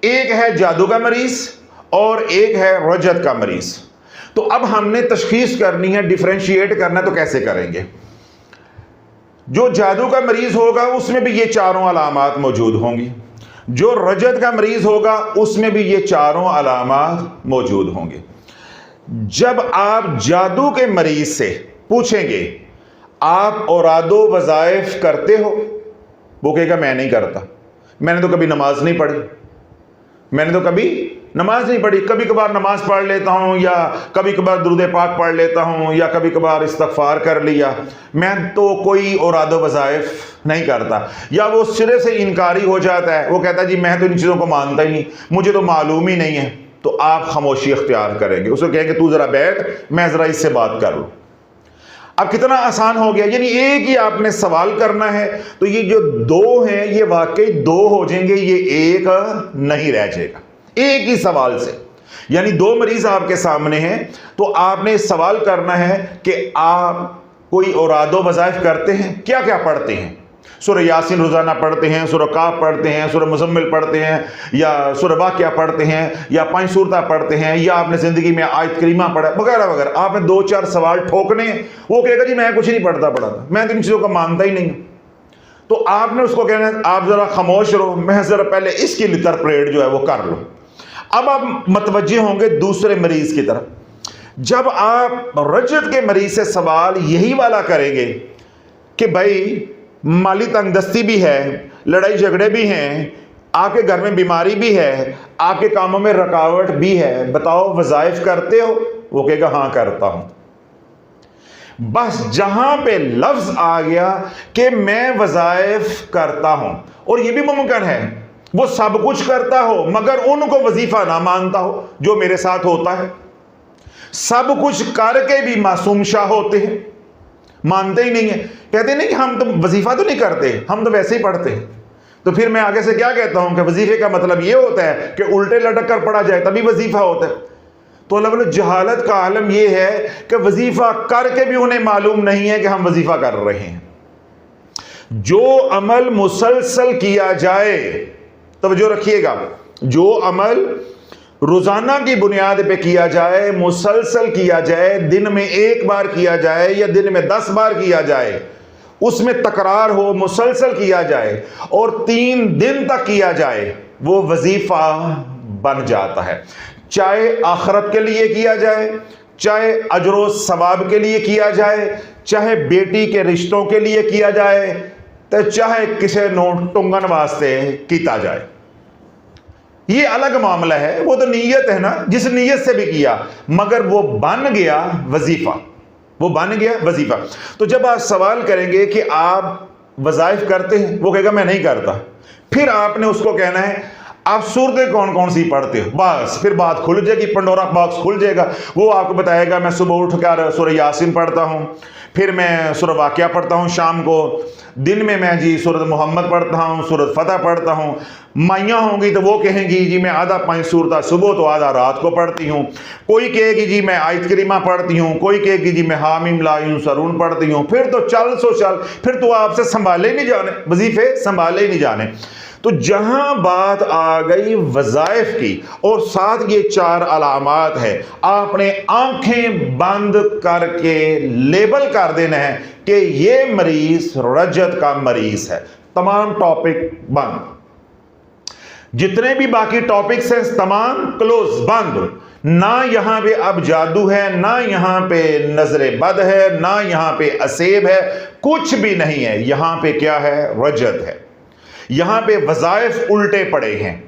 एक है जादू का मरीज और एक है रजत का मरीज। तो अब हमने तशखीस करनी है, डिफरेंशिएट करना है, तो कैसे करेंगे। जो जादू का मरीज होगा उसमें भी ये चारों अलामात मौजूद होंगी, जो रजत का मरीज होगा उसमें भी ये चारों अलामात मौजूद होंगे। जब आप जादू के मरीज से पूछेंगे आप औरादो वज़ाइफ करते हो, वो कहेगा मैं नहीं करता, मैंने तो कभी नमाज नहीं पढ़ी, मैंने तो कभी नमाज नहीं पढ़ी, कभी कभार नमाज पढ़ लेता हूँ या कभी कभार दुरूद पाक पढ़ लेता हूँ या कभी कभार इस्तग़फ़ार कर लिया, मैं तो कोई औरादो वज़ाइफ नहीं करता। या वो सिरे से इनकारी हो जाता है, वो कहता है जी मैं तो इन चीज़ों को मानता ही नहीं, मुझे तो मालूम ही नहीं है। तो आप खामोशी इख्तियार करेंगे, उसको कहेंगे तू ज़रा बैठ, मैं ज़रा इससे बात कर लूँ। अब कितना आसान हो गया, यानी एक ही आपने सवाल करना है तो ये जो दो हैं ये वाकई दो हो जाएंगे, ये एक नहीं रह जाएगा एक ही सवाल से। यानी दो मरीज आपके सामने हैं तो आपने सवाल करना है कि आप कोई औरादो वज़ाइफ करते हैं, क्या क्या पढ़ते हैं। सूरह यासीन रोज़ाना पढ़ते हैं, सूरह काफ पढ़ते हैं, सूरह मुज़म्मिल पढ़ते हैं, या सूरह वाक़िया पढ़ते हैं, या 5 सूरत पढ़ते हैं, या आपने ज़िंदगी में आयत करीमा पढ़ा, वगैरह वगैरह। आपने 2-4 सवाल ठोकने, वो कहेगा जी मैं कुछ नहीं पढ़ता पढ़ाता, मैं तो इन चीज़ों को मानता ही नहीं। तो आपने उसको कहना आप ज़रा खामोश रहो, मैं ज़रा पहले इसकी इंटरप्रेट जो है वो कर लो। अब आप मतवज्जे होंगे दूसरे मरीज़ की तरफ। जब आप रजत के मरीज़ से सवाल यही वाला करेंगे कि भाई माली तंगदस्ती भी है, लड़ाई झगड़े भी हैं, आपके घर में बीमारी भी है, आपके कामों में रुकावट भी है, बताओ वज़ाइफ करते हो, वो कहेगा हाँ करता हूं। बस जहां पे लफ्ज आ गया कि मैं वज़ाइफ करता हूं, और ये भी मुमकिन है वो सब कुछ करता हो मगर उनको वजीफा ना मानता हो, जो मेरे साथ होता है। सब कुछ करके भी मासूम शाह होते हैं, मानते ही नहीं है, कहते नहीं हम तो वजीफा तो नहीं करते, हम तो वैसे ही पढ़ते हैं। तो फिर मैं आगे से क्या कहता हूं कि वजीफे का मतलब ये होता है कि उल्टे लटक कर पढ़ा जाए तभी वजीफा होता है। तो अल्लाह जहालत का आलम यह है कि वजीफा करके भी उन्हें मालूम नहीं है कि हम वजीफा कर रहे हैं। जो अमल मुसलसल किया जाए, तवज्जो रखिएगा, जो अमल रोजाना की बुनियाद पे किया जाए, मुसलसल किया जाए, दिन में 1 बार किया जाए या दिन में 10 बार किया जाए, उसमें तकरार हो, मुसलसल किया जाए और 3 दिन तक किया जाए, वो वजीफा बन जाता है। चाहे आखिरत के लिए किया जाए, चाहे अजरो सवाब के लिए किया जाए, चाहे बेटी के रिश्तों के लिए किया जाए, तो चाहे किसी नोट टुंगन वास्ते किया जाए, ये अलग मामला है। वो तो नीयत है ना, जिस नीयत से भी किया, मगर वो बन गया वजीफा, वो बन गया वजीफा। तो जब आप सवाल करेंगे कि आप वज़ाइफ करते हैं, वो कहेगा मैं नहीं करता, फिर आपने उसको कहना है आप सूरतें कौन कौन सी पढ़ते हो, बस फिर बात खुल जाएगी, पंडोरा बॉक्स खुल जाएगा। वो आपको बताएगा मैं सुबह उठकर सूरह यासीन पढ़ता हूँ, फिर मैं सूरह वाक़िया पढ़ता हूँ शाम को, दिन में मैं जी सूरत मोहम्मद पढ़ता हूँ, सूरत फतह पढ़ता हूँ। माइयाँ होंगी तो वो कहेंगी जी मैं आधा 5 सूरत सुबह तो आधा रात को पढ़ती हूँ। कोई कहेगी जी मैं आयत करीमा पढ़ती हूँ, कोई कहेगी जी मैं हामीम लायूं सरून पढ़ती हूँ। फिर तो चल, फिर तो आपसे संभाले ही नहीं जाने, वजीफे संभाले ही नहीं जाने। तो जहां बात आ गई वज़ाइफ की और साथ ये 4 अलामात है, आपने आंखें बंद करके लेबल कर देना है कि ये मरीज रजत का मरीज है। तमाम टॉपिक बंद, जितने भी बाकी टॉपिक्स हैं तमाम क्लोज, बंद। ना यहां पे अब जादू है, ना यहां पे नजरे बद है, ना यहां पे असेब है, कुछ भी नहीं है। यहां पे क्या है? रजत है। यहां पे वज़ाइफ उल्टे पड़े हैं,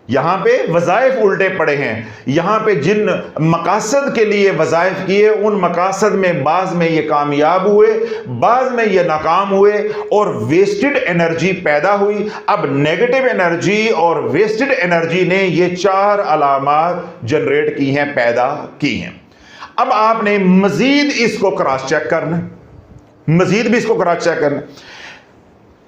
यहां पे वज़ाइफ उल्टे पड़े हैं। यहां पे जिन मकासद के लिए वज़ाइफ किए, उन मकासद में बाज में ये कामयाब हुए, बाज में ये नाकाम हुए और वेस्टेड एनर्जी पैदा हुई। अब नेगेटिव एनर्जी और वेस्टेड एनर्जी ने ये 4 अलामात जनरेट की हैं, पैदा की हैं। अब आपने मजीद इसको क्रॉस चेक करना, मजीद भी इसको क्रॉस चेक करना।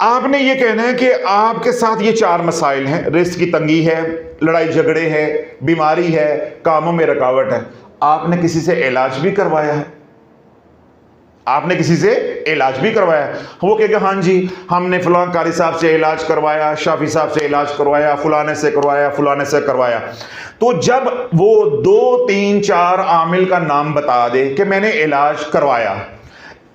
आपने ये कहना है कि आपके साथ ये 4 मसाइल हैं, रिस्क की तंगी है, लड़ाई झगड़े हैं, बीमारी है, कामों में रुकावट है। आपने किसी से इलाज भी करवाया है? आपने किसी से इलाज भी करवाया है? वो कहेगा हाँ जी हमने फलां कारी साहब से इलाज करवाया, शाफी साहब से इलाज करवाया, फलाने से करवाया, फलाने से करवाया। तो जब वो 2, 3, 4 आमिल का नाम बता दे कि मैंने इलाज करवाया,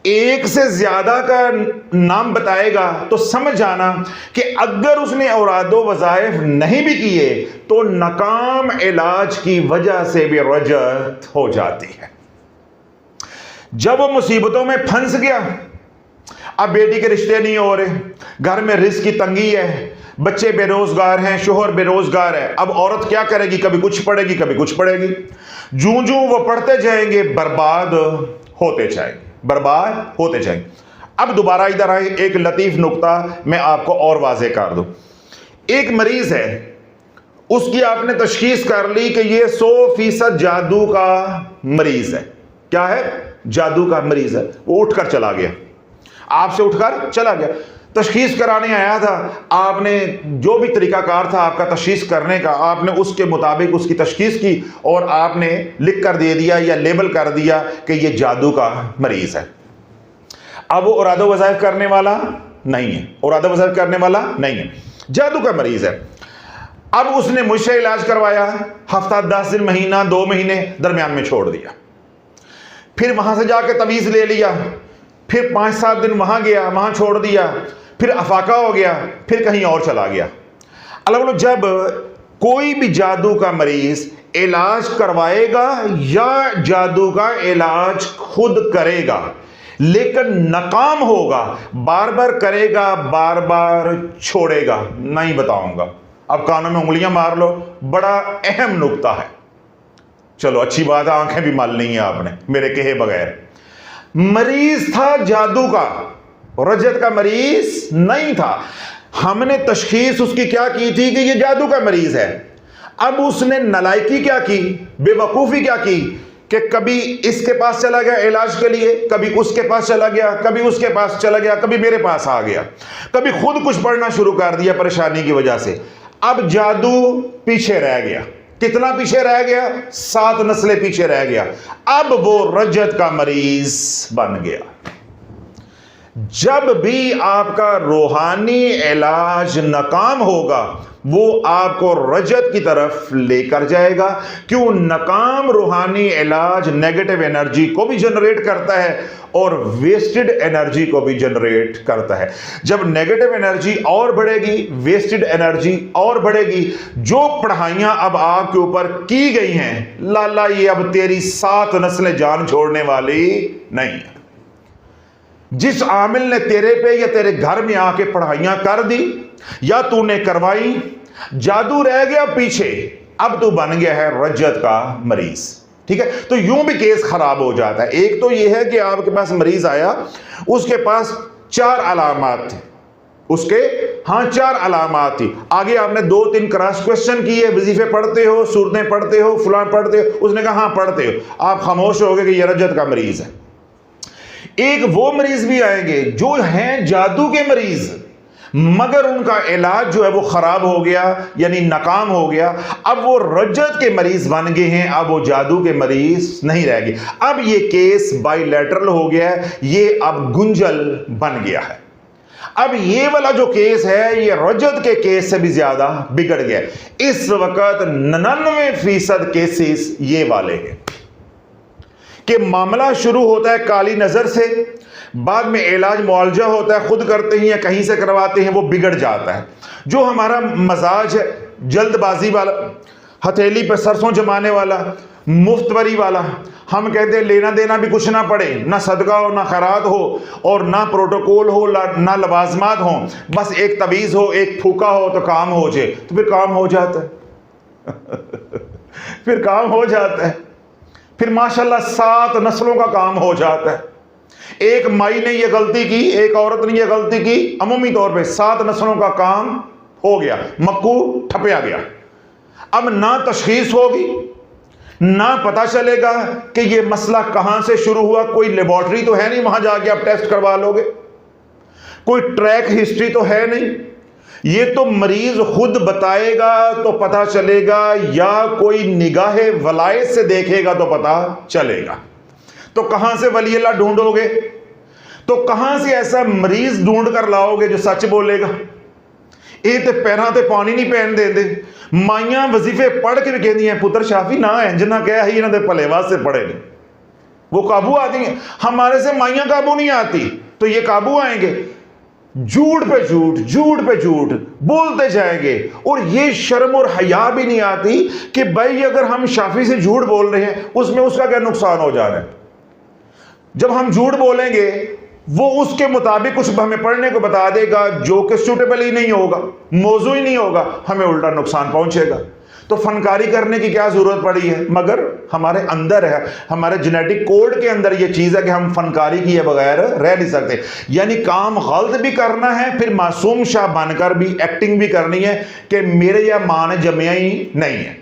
एक से ज्यादा का नाम बताएगा तो समझ जाना कि अगर उसने औरादो वज़ाइफ नहीं भी किए तो नाकाम इलाज की वजह से भी रजत हो जाती है। जब वो मुसीबतों में फंस गया, अब बेटी के रिश्ते नहीं हो रहे, घर में रिस्क की तंगी है, बच्चे बेरोजगार हैं, शोहर बेरोजगार है। अब औरत क्या करेगी? कभी कुछ पढ़ेगी, कभी कुछ पढ़ेगी। जूं जूं वो पढ़ते जाएंगे बर्बाद होते जाएंगे, बर्बाद होते जाएंगे। अब दोबारा इधर आए, एक लतीफ नुक्ता मैं आपको और वाज़े कर दूं। एक मरीज है, उसकी आपने तशखीस कर ली कि ये 100% जादू का मरीज है। क्या है? जादू का मरीज है। वो उठकर चला गया, आपसे उठकर चला गया, तशखीस कराने आया था। आपने जो भी तरीकाकार था आपका तशखीस करने का, आपने उसके मुताबिक उसकी तशखीस की और आपने लिख कर दे दिया या लेबल कर दिया कि ये जादू का मरीज है। अब वो औरादो वज़ाइफ करने वाला नहीं है, औरादो वज़ाइफ करने वाला नहीं है, जादू का मरीज है। अब उसने मुझसे इलाज करवाया, हफ्ता, 10 दिन, महीना, 2 महीने दरमियान में छोड़ दिया। फिर वहां से जाके तवीज़ ले लिया, फिर 5-7 दिन वहां गया, वहां छोड़ दिया, फिर अफाका हो गया, फिर कहीं और चला गया। अलग जब कोई भी जादू का मरीज इलाज करवाएगा या जादू का इलाज खुद करेगा लेकिन नाकाम होगा, बार बार करेगा, बार बार छोड़ेगा, नहीं बताऊंगा, अब कानों में उंगलियां मार लो, बड़ा अहम नुक्ता है। चलो अच्छी बात है, आंखें भी मालनी है आपने मेरे कहे बगैर। मरीज था जादू का, रजत का मरीज नहीं था। हमने तशखीस उसकी क्या की थी कि ये जादू का मरीज है। अब उसने नालायकी क्या की, बेवकूफी क्या की कि कभी इसके पास चला गया इलाज के लिए, कभी उसके पास चला गया, कभी उसके पास चला गया, कभी मेरे पास आ गया, कभी खुद कुछ पढ़ना शुरू कर दिया परेशानी की वजह से। अब जादू पीछे रह गया। कितना पीछे रह गया? 7 नस्लें पीछे रह गया। अब वो रजत का मरीज बन गया। जब भी आपका रूहानी इलाज नाकाम होगा वो आपको रजत की तरफ लेकर जाएगा। क्यों? नाकाम रूहानी इलाज नेगेटिव एनर्जी को भी जनरेट करता है और वेस्टेड एनर्जी को भी जनरेट करता है। जब नेगेटिव एनर्जी और बढ़ेगी, वेस्टेड एनर्जी और बढ़ेगी। जो पढ़ाइयां अब आपके ऊपर की गई हैं, लाला ये अब तेरी 7 नस्लें जान छोड़ने वाली नहीं है। जिस आमिल ने तेरे पे या तेरे घर में आके पढ़ाइयां कर दी या तूने करवाई, जादू रह गया पीछे, अब तू बन गया है रजत का मरीज। ठीक है, तो यूं भी केस खराब हो जाता है। एक तो यह है कि आपके पास मरीज आया, उसके पास 4 अलामात थे, उसके हाँ 4 अलामात थी। आगे आपने 2-3 क्रॉस क्वेश्चन किए, वजीफे पढ़ते हो, सूरतें पढ़ते हो, फलां पढ़ते हो, उसने कहा हाँ पढ़ते हो। आप खामोश हो गए कि यह रजत का मरीज है। एक वो मरीज भी आएंगे जो हैं जादू के मरीज, मगर उनका इलाज जो है वो खराब हो गया, यानी नाकाम हो गया। अब वो रजत के मरीज बन गए हैं, अब वो जादू के मरीज नहीं रह गए। अब ये केस बाइलैटरल हो गया है, ये अब गुंजल बन गया है। अब ये वाला जो केस है ये रजत के केस से भी ज्यादा बिगड़ गया। इस वक्त 99% केसेस ये वाले हैं कि मामला शुरू होता है काली नजर से, बाद में इलाज मुआवजा होता है, खुद करते हैं या कहीं से करवाते हैं, वो बिगड़ जाता है। जो हमारा मजाज है जल्दबाजी वाला, हथेली पर सरसों जमाने वाला, मुफ्तवरी वाला, हम कहते हैं लेना देना भी कुछ ना पड़े, ना सदका हो, ना खैरात हो, और ना प्रोटोकॉल हो, ना लवाजमात हो, बस एक तवीज़ हो, एक फूका हो तो काम हो जाए, तो फिर काम हो जाता है फिर काम हो जाता है, फिर माशाल्लाह 7 नस्लों का काम हो जाता है। एक माई ने यह गलती की, एक औरत ने यह गलती की, अमूमी तौर पे 7 नस्लों का काम हो गया, मक्कू ठपया गया। अब ना तशखीस होगी, ना पता चलेगा कि यह मसला कहां से शुरू हुआ। कोई लेबोरेटरी तो है नहीं वहां जाके आप टेस्ट करवा लोगे, कोई ट्रैक हिस्ट्री तो है नहीं, ये तो मरीज खुद बताएगा तो पता चलेगा, या कोई निगाहे वलायत से देखेगा तो पता चलेगा। तो कहां से वली अल्लाह ढूंढोगे, तो कहां से ऐसा मरीज ढूंढ कर लाओगे जो सच बोलेगा। ये तो पैरों ते पानी नहीं पैन देंदे। माइयां वजीफे पढ़ के भी कहती पुत्र शाफी ना इंज ना कह ही इन्होंने भले वास्ते पढ़े ने, वो काबू आती हैं। हमारे से माइयां काबू नहीं आती तो ये काबू आएंगे। झूठ पे झूठ, झूठ पे झूठ बोलते जाएंगे, और ये शर्म और हया भी नहीं आती कि भाई अगर हम शाफी से झूठ बोल रहे हैं उसमें उसका क्या नुकसान हो जा रहा है। जब हम झूठ बोलेंगे वो उसके मुताबिक कुछ हमें पढ़ने को बता देगा जो कि सूटेबल ही नहीं होगा, मौजू ही नहीं होगा, हमें उल्टा नुकसान पहुंचेगा। तो फनकारी करने की क्या जरूरत पड़ी है, मगर हमारे अंदर है, हमारे जेनेटिक कोड के अंदर ये चीज है कि हम फनकारी किए बगैर रह नहीं सकते। यानी काम गलत भी करना है, फिर मासूम शाह बनकर भी एक्टिंग भी करनी है कि मेरे या मां ने जमिया ही नहीं है।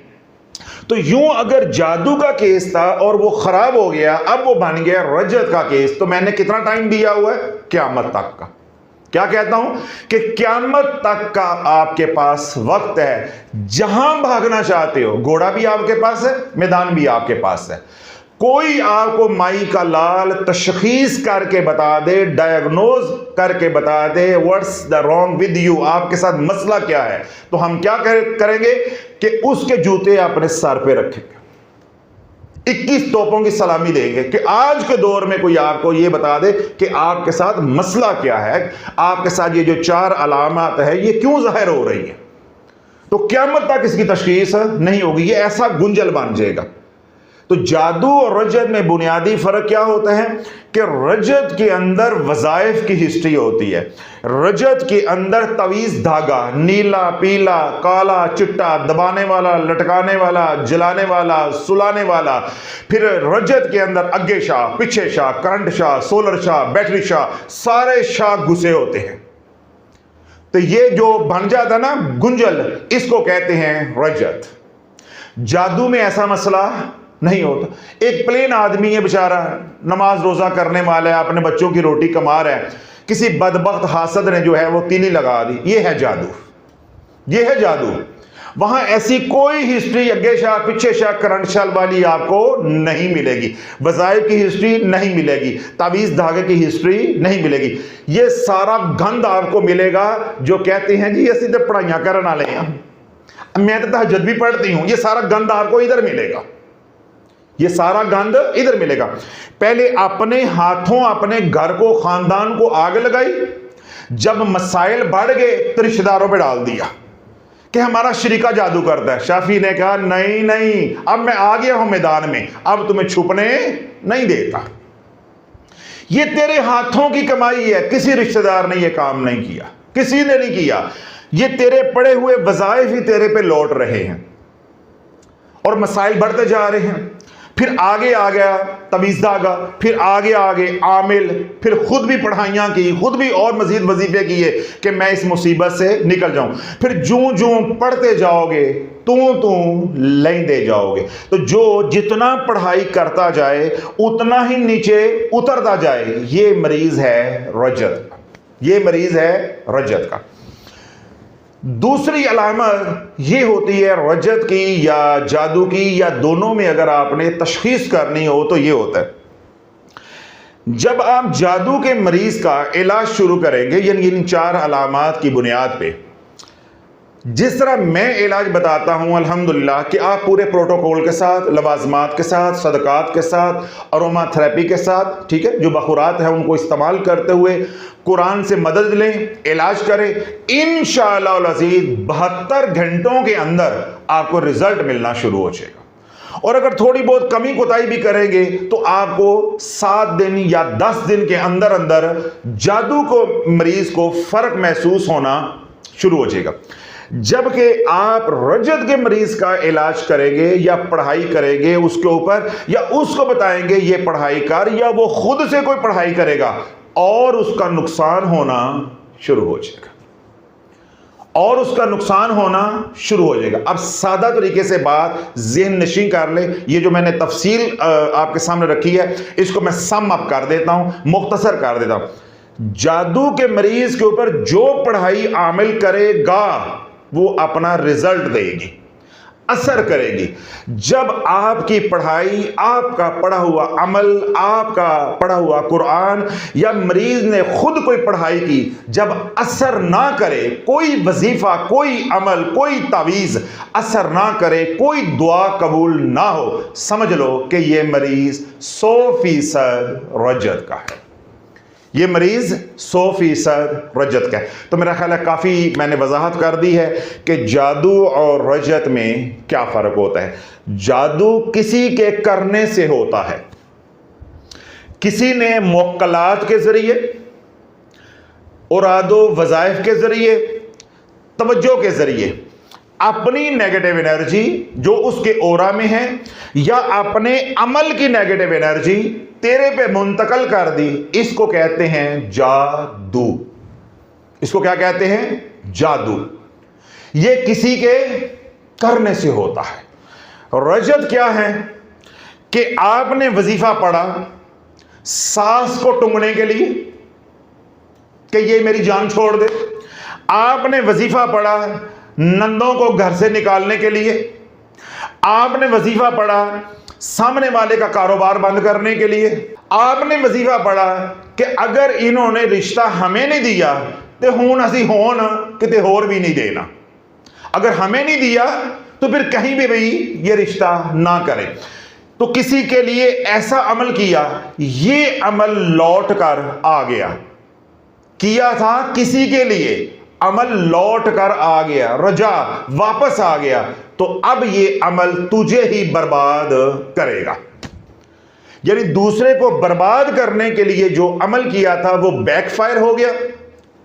तो यूं अगर जादू का केस था और वो खराब हो गया, अब वो बन गया रजत का केस, तो मैंने कितना टाइम दिया हुआ है, क़यामत तक का। क्या कहता हूं कि क़यामत तक का आपके पास वक्त है। जहां भागना चाहते हो, घोड़ा भी आपके पास है, मैदान भी आपके पास है। कोई आपको माई का लाल तशखीस करके बता दे, डायग्नोज करके बता दे what's the wrong with you, आपके साथ मसला क्या है, तो हम क्या करेंगे कि उसके जूते अपने सर पे रखेंगे, 21 तोपों की सलामी देंगे कि आज के दौर में कोई आपको यह बता दे कि आपके साथ मसला क्या है, आपके साथ ये जो 4 अलामत है ये क्यों जाहिर हो रही है। तो क़यामत तक इसकी तशखीस नहीं होगी, ये ऐसा गुंजल बन जाएगा। तो जादू और रजत में बुनियादी फर्क क्या होता है कि रजत के अंदर वज़ाइफ की हिस्ट्री होती है। रजत के अंदर तवीज़ धागा, नीला, पीला, काला, चिट्टा, दबाने वाला, लटकाने वाला, जलाने वाला, सुलाने वाला। फिर रजत के अंदर अग्गे शाह, पीछे Shah, current Shah, solar Shah, battery Shah, सारे शाह घुसे होते हैं। तो ये जो बन जाता ना गुंजल, इसको कहते हैं रजत। जादू में ऐसा मसला नहीं होता। एक प्लेन आदमी है बेचारा, नमाज रोजा करने वाला है, अपने बच्चों की रोटी कमा रहा है, किसी बदबख्त हासद ने जो है वो तीली लगा दी, ये है जादू, ये है जादू। वहां ऐसी कोई हिस्ट्री अग्गे शाह पीछे शाह करंट शाह वाली आपको नहीं मिलेगी, वज़ाइफ की हिस्ट्री नहीं मिलेगी, तावीज़ धागे की हिस्ट्री नहीं मिलेगी। ये सारा गंद आपको मिलेगा जो कहते हैं जी असि तो पढ़ाइयां करने वाले हैं, मैं तो तहज्जुद भी पढ़ती हूं। ये सारा गंद आपको इधर मिलेगा, ये सारा गंद इधर मिलेगा। पहले अपने हाथों अपने घर को, खानदान को आग लगाई, जब मसाइल बढ़ गए तो रिश्तेदारों पे डाल दिया कि हमारा शरीका जादू करता है। शाफी ने कहा नहीं नहीं, अब मैं आ गया हूं मैदान में, अब तुम्हें छुपने नहीं देता। ये तेरे हाथों की कमाई है, किसी रिश्तेदार ने यह काम नहीं किया, किसी ने नहीं किया। ये तेरे पड़े हुए वज़ाइफ ही तेरे पे लौट रहे हैं और मसाइल बढ़ते जा रहे हैं। फिर आगे आ गया तवीज़ धागा, फिर आगे आगे आमिल, फिर खुद भी पढ़ाइयाँ की, खुद भी और मजीद वजीफे किए कि मैं इस मुसीबत से निकल जाऊं। फिर जूं जूं पढ़ते जाओगे तू लेंदे जाओगे। तो जो जितना पढ़ाई करता जाए उतना ही नीचे उतरता जाए। ये मरीज है रजत का, ये मरीज है रजत का। दूसरी अलामत ये होती है रजत की या जादू की, या दोनों में अगर आपने तशखीस करनी हो तो ये होता है, जब आप जादू के मरीज का इलाज शुरू करेंगे, यानी इन 4 अलामात की बुनियाद पे, जिस तरह मैं इलाज बताता हूं अल्हम्दुलिल्लाह कि आप पूरे प्रोटोकॉल के साथ, लवाजमात के साथ, सदकात के साथ, अरोमा थेरेपी के साथ, ठीक है, जो बखुरात है उनको इस्तेमाल करते हुए कुरान से मदद लें, इलाज करें, इंशाअल्लाह अज़ीज़ 72 घंटों के अंदर आपको रिजल्ट मिलना शुरू हो जाएगा। और अगर थोड़ी बहुत कमी कोताही भी करेंगे तो आपको 7 दिन या 10 दिन के अंदर अंदर जादू को मरीज को फर्क महसूस होना शुरू हो जाएगा। जबकि आप रजत के मरीज का इलाज करेंगे या पढ़ाई करेंगे उसके ऊपर, या उसको बताएंगे ये पढ़ाई कर, या वो खुद से कोई पढ़ाई करेगा और उसका नुकसान होना शुरू हो जाएगा, और उसका नुकसान होना शुरू हो जाएगा। अब सादा तरीके से बात ज़हन नशीं कर ले, ये जो मैंने तफसील आपके सामने रखी है इसको मैं सम अप कर देता हूं, मुख्तसर कर देता हूं। जादू के मरीज के ऊपर जो पढ़ाई आमिल करेगा वो अपना रिजल्ट देगी, असर करेगी। जब आपकी पढ़ाई, आपका पढ़ा हुआ अमल, आपका पढ़ा हुआ कुरान, या मरीज ने खुद कोई पढ़ाई की, जब असर ना करे, कोई वजीफा, कोई अमल, कोई तावीज़ असर ना करे, कोई दुआ कबूल ना हो, समझ लो कि ये मरीज 100% रजत का है, ये मरीज 100% रजत का है। तो मेरा ख्याल है काफ़ी मैंने वजाहत कर दी है कि जादू और रजत में क्या फ़र्क होता है। जादू किसी के करने से होता है, किसी ने मुक्कलात के ज़रिए, उरादो वज़ाइफ के ज़रिए, तवज्जो के ज़रिए अपनी नेगेटिव एनर्जी जो उसके ओरा में है, या अपने अमल की नेगेटिव एनर्जी तेरे पे मुंतकल कर दी। इसको कहते हैं जादू। इसको क्या कहते हैं? जादू। ये किसी के करने से होता है। रजत क्या है कि आपने वजीफा पढ़ा सास को टूंगने के लिए कि ये मेरी जान छोड़ दे, आपने वजीफा पढ़ा नंदों को घर से निकालने के लिए, आपने वजीफा पढ़ा सामने वाले का कारोबार बंद करने के लिए, आपने वजीफा पढ़ा कि अगर इन्होंने रिश्ता हमें नहीं दिया तो हूं असी होन किते होर भी नहीं देना, अगर हमें नहीं दिया तो फिर कहीं भी भाई ये रिश्ता ना करें। तो किसी के लिए ऐसा अमल किया, ये अमल लौट कर आ गया, किया था किसी के लिए, अमल लौट कर आ गया, रजा वापस आ गया, तो अब ये अमल तुझे ही बर्बाद करेगा। यानी दूसरे को बर्बाद करने के लिए जो अमल किया था वो बैकफायर हो गया,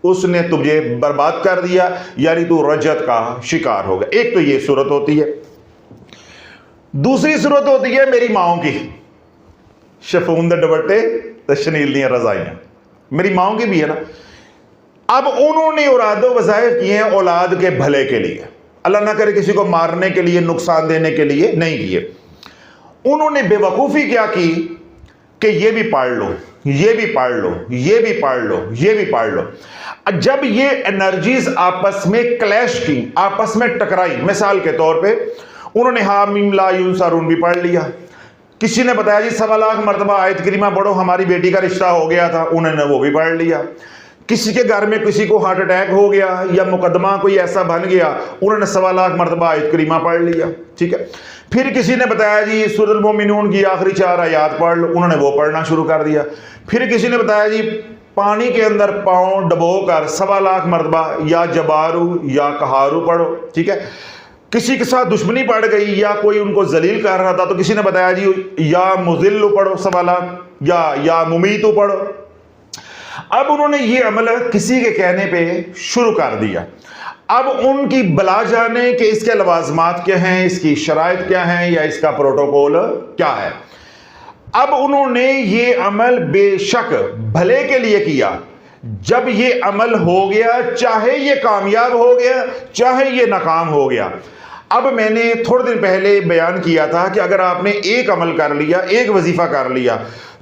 उसने तुझे बर्बाद कर दिया, यानी तू रजत का शिकार हो गया। एक तो ये सूरत होती है। दूसरी सूरत होती है मेरी माओ की, शफून दे दुपट्टे तशनील दियां रजाइयां, मेरी माओ की भी है ना। अब उन्होंने इरादो वज़ाइफ किए हैं औलाद के भले के लिए, अल्लाह ना करे किसी को मारने के लिए, नुकसान देने के लिए नहीं किए। उन्होंने बेवकूफ़ी क्या की कि ये भी पढ़ लो, ये भी पढ़ लो, ये भी पढ़ लो, ये भी पढ़ लो। जब ये एनर्जीज आपस में क्लैश की, आपस में टकराई, मिसाल के तौर पे उन्होंने हामीम ला युनसरून भी पढ़ लिया। किसी ने बताया जी 1.25 लाख मरतबा आयत करीमा पढ़ो, हमारी बेटी का रिश्ता हो गया था, उन्होंने वो भी पढ़ लिया। किसी के घर में किसी को हार्ट अटैक हो गया या मुकदमा कोई ऐसा बन गया, उन्होंने 1.25 लाख मरतबा आयत करीमा पढ़ लिया, ठीक है। फिर किसी ने बताया जी सूरह मोमिनून की आखिरी 4 आयात पढ़ लो, उन्होंने वो पढ़ना शुरू कर दिया। फिर किसी ने बताया जी पानी के अंदर पाँव डबो कर 1.25 लाख मरतबा या जबारू या कहारू पढ़ो, ठीक है। किसी के साथ दुश्मनी पड़ गई या कोई उनको जलील कर रहा था तो किसी ने बताया जी या मुजिल्लु पढ़ो 1.25 लाख या मुमीतु पढ़ो। अब उन्होंने ये अमल किसी के कहने पे शुरू कर दिया। अब उनकी बला जाने कि इसके लवाजमात क्या हैं, इसकी शराइत क्या हैं या इसका प्रोटोकॉल क्या है। अब उन्होंने ये अमल बेशक भले के लिए किया। जब ये अमल हो गया, चाहे ये कामयाब हो गया चाहे ये नाकाम हो गया। अब मैंने थोड़े दिन पहले बयान किया था कि अगर आपने एक अमल कर लिया, एक वजीफा कर लिया,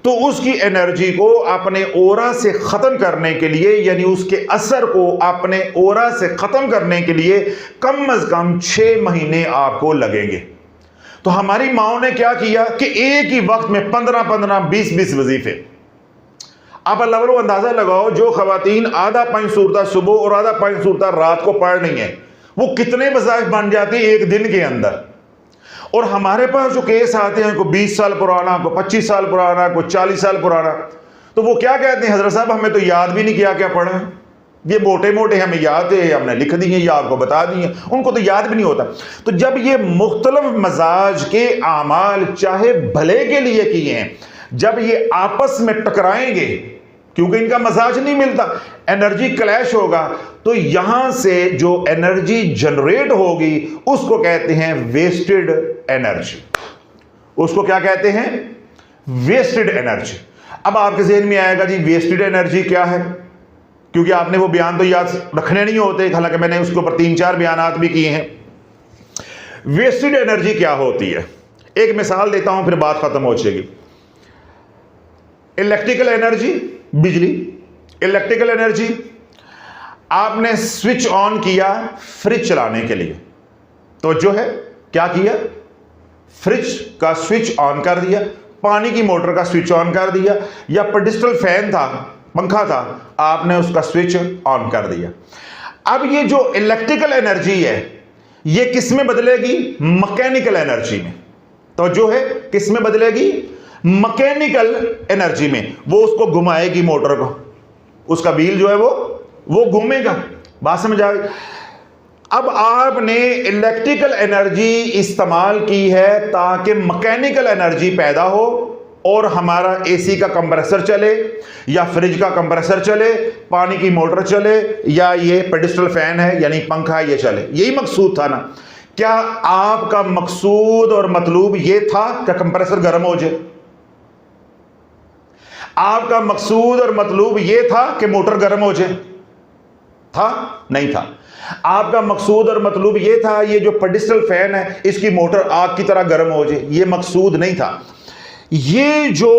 तो उसकी एनर्जी को अपने ओरा से ख़त्म करने के लिए, यानी उसके असर को अपने ओरा से ख़त्म करने के लिए कम अज़ कम 6 महीने आपको लगेंगे। तो हमारी माओ ने क्या किया कि एक ही वक्त में 15-15, 20-20 वजीफे। आप अल्लाह वालों अंदाजा लगाओ, जो खवातीन आधा 5 सूरत सुबह और आधा 5 सूरत रात को पढ़ रही हैं, वो कितने वज़ाइफ बन जाती है एक दिन के अंदर। और हमारे पास जो केस आते हैं, कोई 20 साल पुराना, कोई 25 साल पुराना, कोई 40 साल पुराना, तो वो क्या कहते हैं, हजरत साहब हमें तो याद भी नहीं किया क्या पढ़ा है, ये मोटे मोटे हमें याद है, हमने लिख दिए या आपको बता दिए, उनको तो याद भी नहीं होता। तो जब ये मुख्तलिफ मजाज के आमाल चाहे भले के लिए किए हैं, जब ये आपस में टकराएंगे, क्योंकि इनका मजाज नहीं मिलता, एनर्जी क्लैश होगा, तो यहां से जो एनर्जी जनरेट होगी उसको कहते हैं वेस्टेड एनर्जी। उसको क्या कहते हैं? Wasted energy. अब आपके ज़हन में आएगा जी वेस्टेड एनर्जी क्या है, क्योंकि आपने वो बयान तो याद रखने नहीं होते, हालांकि मैंने उसके ऊपर 3-4 बयानात भी किए हैं। वेस्टेड एनर्जी क्या होती है, एक मिसाल देता हूं फिर बात खत्म हो जाएगी। इलेक्ट्रिकल एनर्जी, बिजली, इलेक्ट्रिकल एनर्जी, आपने स्विच ऑन किया फ्रिज चलाने के लिए, तो जो है क्या किया, फ्रिज का स्विच ऑन कर दिया, पानी की मोटर का स्विच ऑन कर दिया, या पेडिस्टल फैन था, पंखा था, आपने उसका स्विच ऑन कर दिया। अब ये जो इलेक्ट्रिकल एनर्जी है ये किस में बदलेगी? मैकेनिकल एनर्जी में। तो जो है किस में बदलेगी? मैकेनिकल एनर्जी में। वो उसको घुमाएगी मोटर को, उसका व्हील जो है वो घूमेगा। बात समझ आ गई? अब आपने इलेक्ट्रिकल एनर्जी इस्तेमाल की है ताकि मैकेनिकल एनर्जी पैदा हो और हमारा एसी का कंप्रेसर चले, या फ्रिज का कंप्रेसर चले, पानी की मोटर चले, या ये पेडिस्टल फैन है यानी पंखा ये चले। यही मकसूद था ना? क्या आपका मकसूद और मतलूब ये था कि कंप्रेसर गर्म हो जाए? आपका मकसूद और मतलूब ये था कि मोटर गर्म हो जाए? था? नहीं था। आपका मकसूद और मतलूब ये था ये जो पेडिस्टल फैन है इसकी मोटर आग की तरह गर्म हो जाए? ये मकसूद नहीं था। ये जो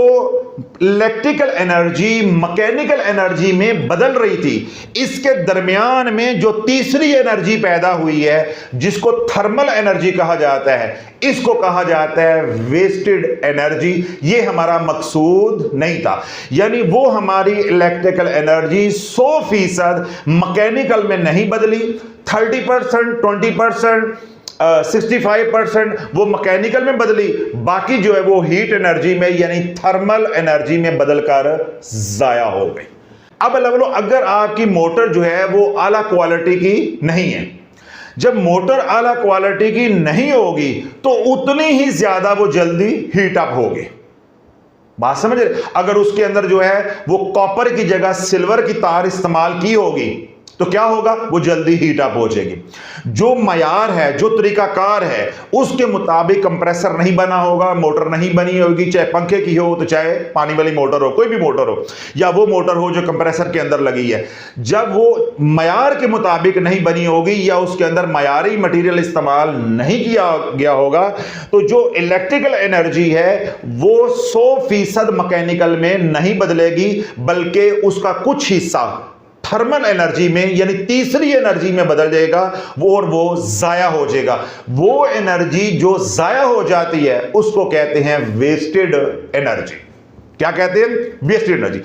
इलेक्ट्रिकल एनर्जी मैकेनिकल एनर्जी में बदल रही थी, इसके दरमियान में जो तीसरी एनर्जी पैदा हुई है जिसको थर्मल एनर्जी कहा जाता है, इसको कहा जाता है वेस्टेड एनर्जी। ये हमारा मकसूद नहीं था। यानी वो हमारी इलेक्ट्रिकल एनर्जी 100% मैकेनिकल में नहीं बदली, 30%, 20%, 65% वो मैकेनिकल में बदली, बाकी जो है वो हीट एनर्जी में यानी थर्मल एनर्जी में बदलकर जाया हो गई। अब अगर आपकी मोटर जो है वो आला क्वालिटी की नहीं है, जब मोटर आला क्वालिटी की नहीं होगी तो उतनी ही ज्यादा वो जल्दी हीट अप होगी। बात समझ रहे? अगर उसके अंदर जो है वो कॉपर की जगह सिल्वर की तार इस्तेमाल की होगी तो क्या होगा? वो जल्दी हीट अप हो जाएगी। जो मयार है, जो तरीकाकार है, उसके मुताबिक कंप्रेसर नहीं बना होगा, मोटर नहीं बनी होगी, चाहे पंखे की हो तो चाहे पानी वाली मोटर हो, कोई भी मोटर हो, या वो मोटर हो जो कंप्रेसर के अंदर लगी है। जब वो मयार के मुताबिक नहीं बनी होगी या उसके अंदर मयारी मटीरियल इस्तेमाल नहीं किया गया होगा, तो जो इलेक्ट्रिकल एनर्जी है वो 100% मैकेनिकल में नहीं बदलेगी, बल्कि उसका कुछ हिस्सा थर्मल एनर्जी में यानी तीसरी एनर्जी में बदल जाएगा, वो जाया हो जाएगा। वो एनर्जी जो जाया हो जाती है उसको कहते हैं वेस्टेड एनर्जी। क्या कहते हैं? Wasted energy.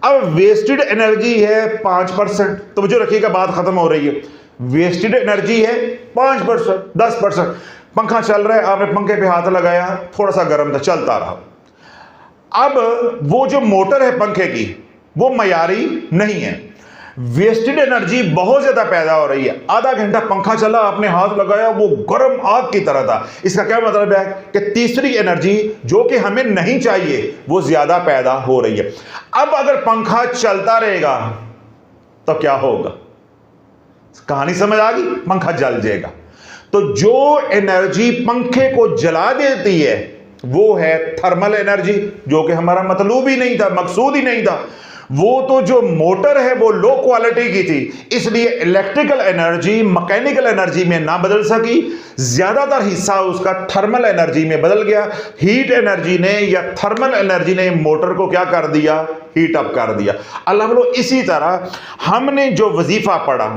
अब वेस्टेड एनर्जी है 5%, तो जो रखिएगा बात खत्म हो रही है। वेस्टेड एनर्जी है 5%, 10%। पंखा चल रहा है, आपने पंखे पे हाथ लगाया, थोड़ा सा गर्म था, चलता रहा। अब वो जो मोटर है पंखे की वो मयारी नहीं है, वेस्टेड एनर्जी बहुत ज्यादा पैदा हो रही है। आधा घंटा पंखा चला, आपने हाथ लगाया, वो गर्म आग की तरह था। इसका क्या मतलब है कि तीसरी एनर्जी जो कि हमें नहीं चाहिए वो ज्यादा पैदा हो रही है। अब अगर पंखा चलता रहेगा तो क्या होगा? कहानी समझ आ गई? पंखा जल जाएगा। तो जो एनर्जी पंखे को जला देती है वो है थर्मल एनर्जी, जो कि हमारा मतलूब ही नहीं था, मकसूद ही नहीं था। वो तो जो मोटर है वो लो क्वालिटी की थी, इसलिए इलेक्ट्रिकल एनर्जी मैकेनिकल एनर्जी में ना बदल सकी, ज्यादातर हिस्सा उसका थर्मल एनर्जी में बदल गया। हीट एनर्जी ने या थर्मल एनर्जी ने मोटर को क्या कर दिया, हीट अप कर दिया। अल्लाह बोलो, इसी तरह हमने जो वजीफा पढ़ा,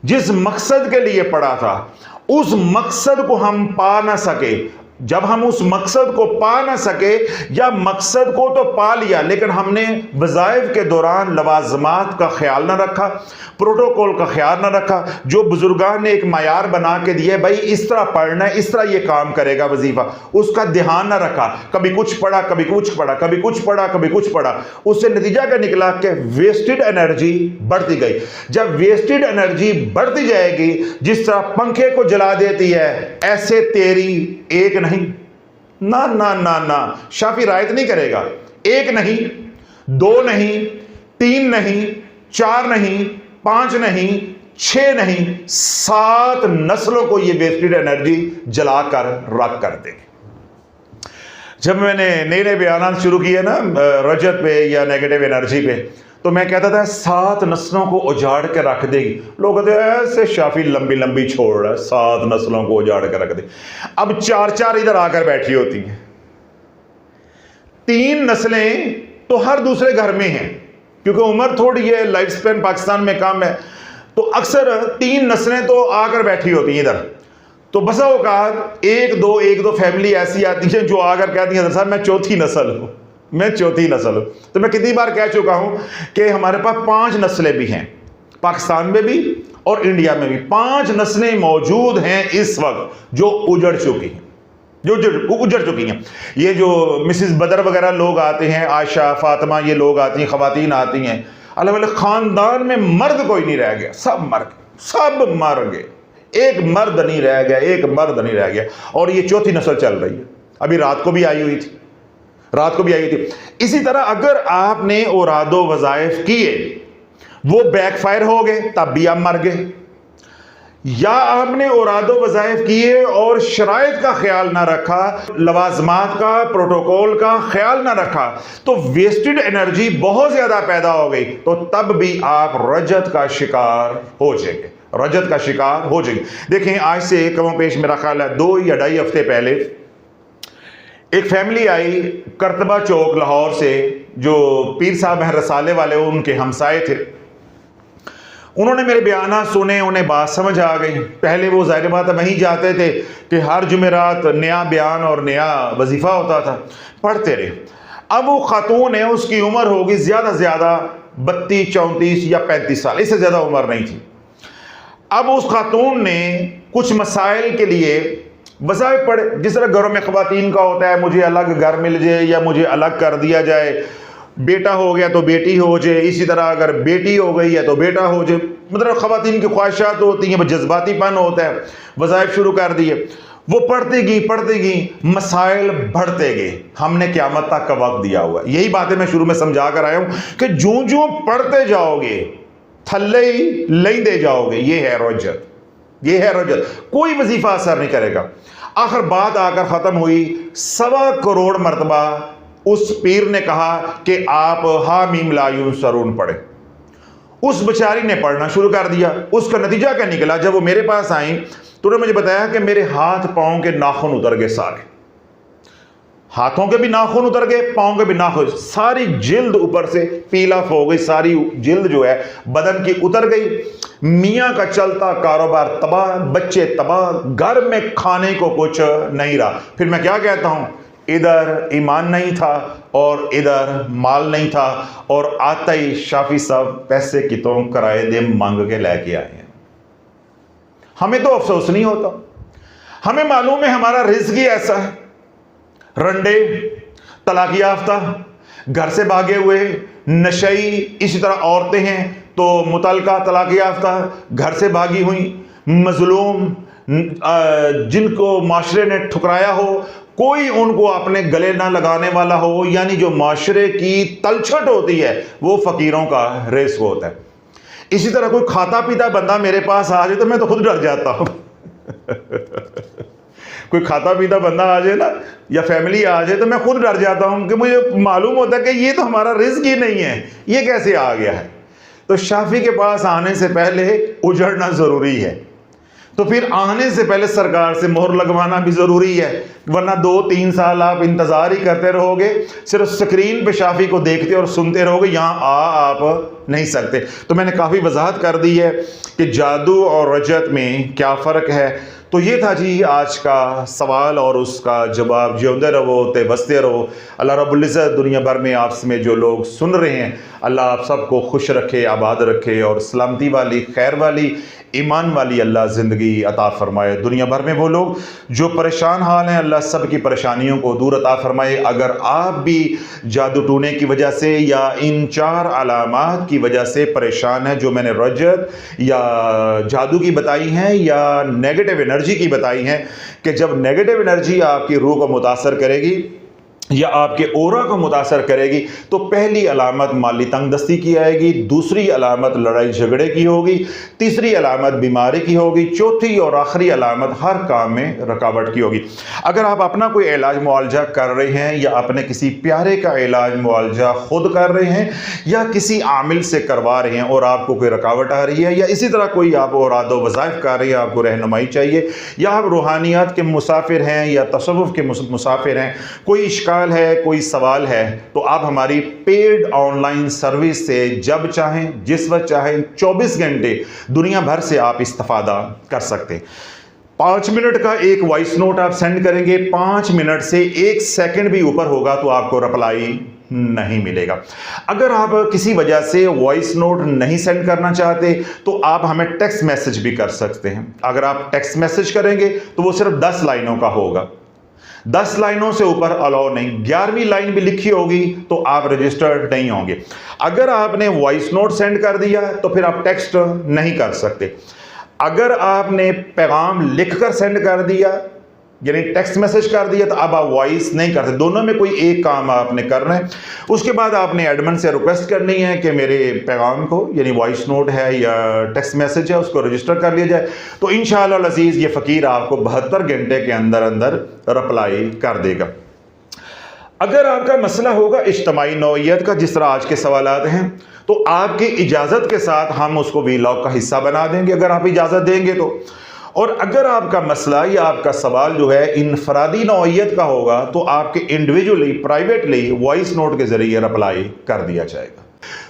जिस मकसद के लिए पढ़ा था, उस मकसद को हम पा ना सके, जब हम उस मकसद को पा ना सके, या मकसद को तो पा लिया लेकिन हमने वज़ाइफ के दौरान लवाज़मात का ख्याल ना रखा, प्रोटोकॉल का ख्याल ना रखा, जो बुजुर्गान ने एक मायार बना के दिए, भाई इस तरह पढ़ना है, इस तरह ये काम करेगा वजीफा, उसका ध्यान ना रखा, कभी कुछ पढ़ा कभी कुछ पढ़ा, कभी कुछ पढ़ा कभी कुछ पढ़ा, उससे नतीजा क्या निकला कि वेस्टेड एनर्जी बढ़ती गई। जब वेस्टेड एनर्जी बढ़ती जाएगी, जिस तरह पंखे को जला देती है, ऐसे तेरी एक नहीं, ना ना ना ना, शाफी रायत नहीं करेगा। एक नहीं, दो नहीं, तीन नहीं, चार नहीं, पांच नहीं, छह नहीं, 7 नस्लों को ये वेस्टेड एनर्जी जलाकर राख कर देगी। जब मैंने नए नए बयान शुरू किए ना रजत पे या नेगेटिव एनर्जी पे, तो मैं कहता था 7 नस्लों को उजाड़ के रख देगी। लोग कहते हैं ऐसे शाफी लंबी लंबी छोड़ रहा है, 7 नस्लों को उजाड़ के रख दे। अब 4 इधर आकर बैठी होती हैं, 3 नस्लें तो हर दूसरे घर में हैं, क्योंकि उम्र थोड़ी है, लाइफ स्पैन पाकिस्तान में कम है, तो अक्सर 3 नस्लें तो आकर बैठी होती हैं इधर। तो बसा औकात एक दो फैमिली ऐसी आती है जो आकर कहती है साहब मैं चौथी नस्ल हूं, मैं चौथी नस्ल हूं। तो मैं कितनी बार कह चुका हूं कि हमारे पास 5 नस्लें भी हैं, पाकिस्तान में भी और इंडिया में भी 5 नस्लें मौजूद हैं इस वक्त जो उजड़ चुकी हैं, जो उजड़ चुकी हैं। ये जो मिसिस बदर वगैरह लोग आते हैं, आयशा फातिमा ये लोग आती हैं, खवातीन आती हैं, अल्लाह वाले खानदान में मर्द कोई नहीं रह गया, सब मर गए, सब मर गए, एक मर्द नहीं रह गया, एक मर्द नहीं रह गया। और ये चौथी नस्ल चल रही है, अभी रात को भी आई हुई थी, रात को भी आई थी। इसी तरह अगर आपने औरादो वज़ाइफ किए, वो बैकफायर हो गए, तब भी आप मर गए, या आपने औरादो वज़ाइफ किए और शराइत का ख्याल ना रखा, लवाज़मात का प्रोटोकॉल का ख्याल ना रखा, तो वेस्टेड एनर्जी बहुत ज्यादा पैदा हो गई, तो तब भी आप रजत का शिकार हो जाएंगे, रजत का शिकार हो जाएंगे। देखें, आज से कम पेश मेरा ख्याल है 2 या ढाई हफ्ते पहले एक फैमिली आई करतबा चौक लाहौर से, जो पीर साहब हैं रसाले वाले, उनके हमसाए थे। उन्होंने मेरे बयान सुने, उन्हें बात समझ आ गई। पहले वो जाहिर बात है वहीं जाते थे कि हर जुमेरात नया बयान और नया वजीफा होता था, पढ़ते रहे। अब वो खातून है, उसकी उम्र होगी ज़्यादा से ज़्यादा 32, 34 या 35 साल, इससे ज़्यादा उम्र नहीं थी। अब उस खातून ने कुछ मसाइल के लिए वज़ाइफ पढ़े, जिस तरह घरों में ख़वातीन का होता है, मुझे अलग घर मिल जाए या मुझे अलग कर दिया जाए, बेटा हो गया तो बेटी हो जाए, इसी तरह अगर बेटी हो गई है तो बेटा हो जाए, मतलब ख़वातीन की ख्वाहिशात होती हैं, जज्बातीपन होता है। वज़ाइफ शुरू कर दिए, वो पढ़ती गई, मसाइल बढ़ते गए। हमने क़यामत तक का वक्त दिया हुआ, यही बातें मैं शुरू में समझा कर आया हूँ कि जो जो पढ़ते जाओगे थल्ले ही लेंदे जाओगे। ये है रजत, ये है रजत, कोई वजीफा असर नहीं करेगा। आखिर बात आकर ख़त्म हुई, 1.25 करोड़ मरतबा उस पीर ने कहा कि आप हामीम ला युनसरून पढ़े। उस बेचारी ने पढ़ना शुरू कर दिया। उसका नतीजा क्या निकला, जब वो मेरे पास आई तो उन्होंने मुझे बताया कि मेरे हाथ पाँव के नाखून उतर गए, सारे हाथों के भी नाखून उतर गए, पाँव के भी नाखून, सारी जिल्द ऊपर से पीला हो गई, सारी जिल्द जो है बदन की उतर गई। मियाँ का चलता कारोबार तबाह, बच्चे तबाह, घर में खाने को कुछ नहीं रहा। फिर मैं क्या कहता हूँ, इधर ईमान नहीं था और इधर माल नहीं था, और आता ही शाफी साहब पैसे कितों किराए दे मांग के लेके आए हैं। हमें तो अफसोस नहीं होता, हमें मालूम है हमारा रिज़्क़ ही ऐसा है। रंडे, तलाक याफ्ता, घर से भागे हुए, नशई, इसी तरह औरतें हैं तो मुतलका तलाक याफ्ता, घर से भागी हुई, मजलूम, जिनको माशरे ने ठुकराया हो, कोई उनको अपने गले ना लगाने वाला हो, यानी जो माशरे की तलछट होती है वो फकीरों का रिज़्क़ होता है। इसी तरह कोई खाता पीता बंदा मेरे पास आ जाए तो मैं तो खुद डर जाता हूँ कोई खाता पीता बंदा आ जाए ना या फैमिली आ जाए तो मैं खुद डर जाता हूं कि मुझे मालूम होता है कि ये तो हमारा रिस्क ही नहीं है, ये कैसे आ गया है। तो शाफी के पास आने से पहले उजड़ना जरूरी है, तो फिर आने से पहले सरकार से मोहर लगवाना भी जरूरी है, वरना 2-3 साल आप इंतजार ही करते रहोगे, सिर्फ स्क्रीन पे शाफी को देखते और सुनते रहोगे, यहां आप नहीं सकते। तो मैंने काफी वजाहत कर दी है कि जादू और रजत में क्या फर्क है। तो ये था जी आज का सवाल और उसका जवाब। जिਉਂਦੇ रहो ते बसते रहो। अल्लाह रब्बुल इज़्ज़त दुनिया भर में आपस में जो लोग सुन रहे हैं, अल्लाह आप सबको खुश रखे, आबाद रखे और सलामती वाली, खैर वाली, ईमान वाली अल्लाह ज़िंदगी अता फरमाए। दुनिया भर में वो लोग जो परेशान हाल हैं, अल्लाह सब की परेशानियों को दूर अता फरमाए। अगर आप भी जादू टूने की वजह से या इन 4 अलामात की वजह से परेशान हैं जो मैंने रजत या जादू की बताई हैं या नेगेटिव एनर्जी की बताई हैं, कि जब नेगेटिव एनर्जी आपकी रूह को मुतासर करेगी या आपके ओरा को मुतासर करेगी, तो पहली अलामत माली तंगदस्ती की आएगी, दूसरी अलामत लड़ाई झगड़े की होगी, तीसरी अलामत बीमारी की होगी, चौथी और आखिरी अलामत हर काम में रुकावट की होगी। अगर आप अपना कोई इलाज मुआवजा कर रहे हैं या अपने किसी प्यारे का इलाज मुआवजा खुद कर रहे हैं या किसी आमिल से करवा रहे हैं और आपको कोई रुकावट आ रही है, या इसी तरह कोई आप औरादो वज़ाइफ कर रहे हैं, आपको रहनुमाई चाहिए, या आप रूहानियात के मुसाफिर हैं या तसव्वुफ़ के मुसाफिर हैं, कोई इश्काल है, कोई सवाल है, तो आप हमारी पेड ऑनलाइन सर्विस से जब चाहें, जिस वक्त चाहें, 24 घंटे दुनिया भर से आप इस्तिफादा कर सकते हैं। 5 मिनट का एक वॉइस नोट आप सेंड करेंगे, 5 मिनट से 1 सेकंड भी ऊपर होगा तो आपको रिप्लाई नहीं मिलेगा। अगर आप किसी वजह से वॉइस नोट नहीं सेंड करना चाहते तो आप हमें टेक्स्ट मैसेज भी कर सकते हैं। अगर आप टेक्स्ट मैसेज करेंगे तो वो सिर्फ 10 लाइनों का होगा, 10 लाइनों से ऊपर अलाउ नहीं। 11वीं लाइन भी लिखी होगी तो आप रजिस्टर्ड नहीं होंगे। अगर आपने वॉइस नोट सेंड कर दिया तो फिर आप टेक्स्ट नहीं कर सकते। अगर आपने पैगाम लिखकर सेंड कर दिया यानी टेक्स्ट मैसेज कर दिया तो अब आप वॉइस नहीं करते। दोनों में कोई एक काम आपने करना है। उसके बाद आपने एडमिन से रिक्वेस्ट करनी है कि मेरे पैगाम को यानी वॉइस नोट है या टेक्स्ट मैसेज है उसको रजिस्टर कर लिया जाए, तो इंशाअल्लाह अज़ीज़ ये फ़कीर आपको 72 घंटे के अंदर अंदर रिप्लाई कर देगा। अगर आपका मसला होगा इज्तिमाई नौइयत का, जिस तरह आज के सवालात हैं, तो आपकी इजाज़त के साथ हम उसको वीलॉग का हिस्सा बना देंगे अगर आप इजाज़त देंगे तो। और अगर आपका मसला या आपका सवाल जो है इनफरादी नौइयत का होगा तो आपके इंडिविजुअली प्राइवेटली वॉइस नोट के जरिए रिप्लाई कर दिया जाएगा।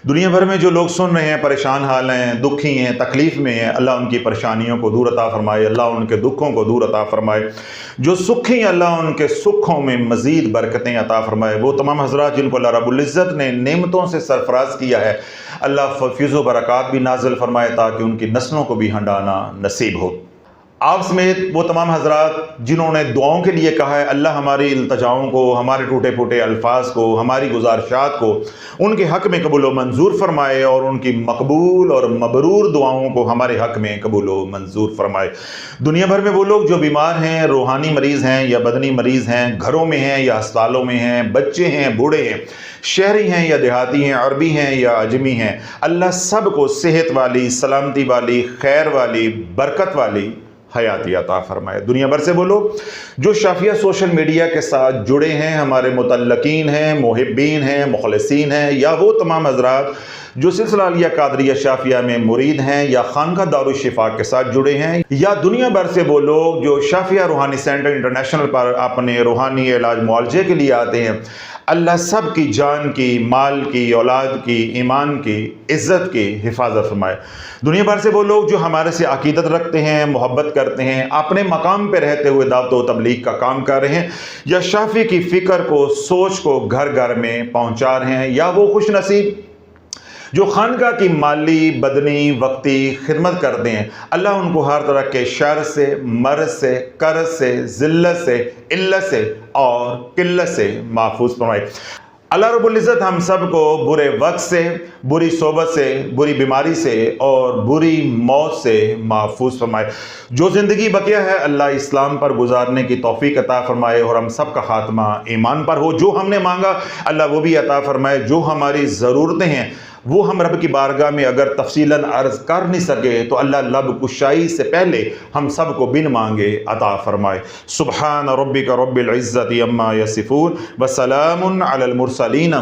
दुनिया भर में जो लोग सुन रहे हैं, परेशान हाल हैं, दुखी हैं, तकलीफ में हैं, अल्लाह उनकी परेशानियों को दूर अता फरमाए, अल्लाह उनके दुखों को दूर अता फरमाए। जो सुखी हैं अल्लाह उनके सुखों में मजीद बरकतें अता फरमाए। वो तमाम हज़रात जिनको अल्लाह रब्बुल इज़्ज़त ने नेमतों से सरफराज किया है, अल्लाह फैज़ व बरक़ात भी नाज़िल फरमाए ताकि उनकी नस्लों को भी हंडाना नसीब हो। आप समेत वो तमाम हज़रात जिन्होंने दुआओं के लिए कहा है, अल्लाह हमारी इल्तजाओं को, हमारे टूटे फूटे अल्फाज को, हमारी गुजारिशात को उनके हक़ में कबूल व मंजूर फरमाए और उनकी मकबूल और मबरूर दुआओं को हमारे हक़ में कबूल व मंजूर फरमाए। दुनिया भर में वो लोग जो बीमार हैं, रूहानी मरीज़ हैं या बदनी मरीज़ हैं, घरों में हैं या अस्पतालों में हैं, बच्चे हैं, बूढ़े हैं, शहरी हैं या देहाती हैं, अरबी हैं या अजमी हैं, अल्लाह सब को सेहत वाली, सलामती वाली, खैर वाली, बरकत वाली हयाती अता फरमाए। दुनिया भर से वो लोग जो शाफिया सोशल मीडिया के साथ जुड़े हैं, हमारे मुतल्लकीन हैं, मुहिब्बीन हैं, मुखलिसीन हैं, या वो तमाम हज़रात जो सिलसिला अलिया कादरिया शाफिया में मुरीद हैं या खानका दारुल शिफा के साथ जुड़े हैं, या दुनिया भर से वो लोग जो शाफिया रूहानी सेंटर इंटरनेशनल पर अपने रूहानी इलाज मुआवजे के लिए आते हैं, अल्लाह सब की जान की, माल की, औलाद की, ईमान की, इज़्ज़त की हिफाजत फरमाए। दुनिया भर से वो लोग जो हमारे से अकीदत रखते हैं, मोहब्बत करते हैं, अपने मकाम पे रहते हुए दावत व तबलीग का काम कर रहे हैं, या शाफी की फ़िक्र को, सोच को घर घर में पहुँचा रहे हैं, या वो खुश नसीब जो खानका की माली, बदनी, वक्ती खिदमत करते हैं, अल्लाह उनको हर तरह के शर से, मर्ज से, कर्ज से, ज़िल्लत से, इल्लत से और किल्लत से महफूज फरमाए। अल्लाह रब्बुल इज़्ज़त हम सब को बुरे वक्त से, बुरी सोबत से, बुरी बीमारी से और बुरी मौत से महफूज फरमाए। जो ज़िंदगी बकिया है अल्लाह इस्लाम पर गुजारने की तौफीक अता फरमाए और हम सब का खात्मा ईमान पर हो। जो हमने मांगा अल्लाह वो भी अता फरमाए। जो हमारी ज़रूरतें हैं वो हम रब की बारगाह में अगर तफसीलन अर्ज़ कर नहीं सके तो अल्लाह लब कुशाई से पहले हम सब को बिन मांगे अता फरमाए। सुब्हान रब्बिका रब्बिल इज़्ज़ति अम्मा यसिफून व सलामुन अलल मुरसलीन।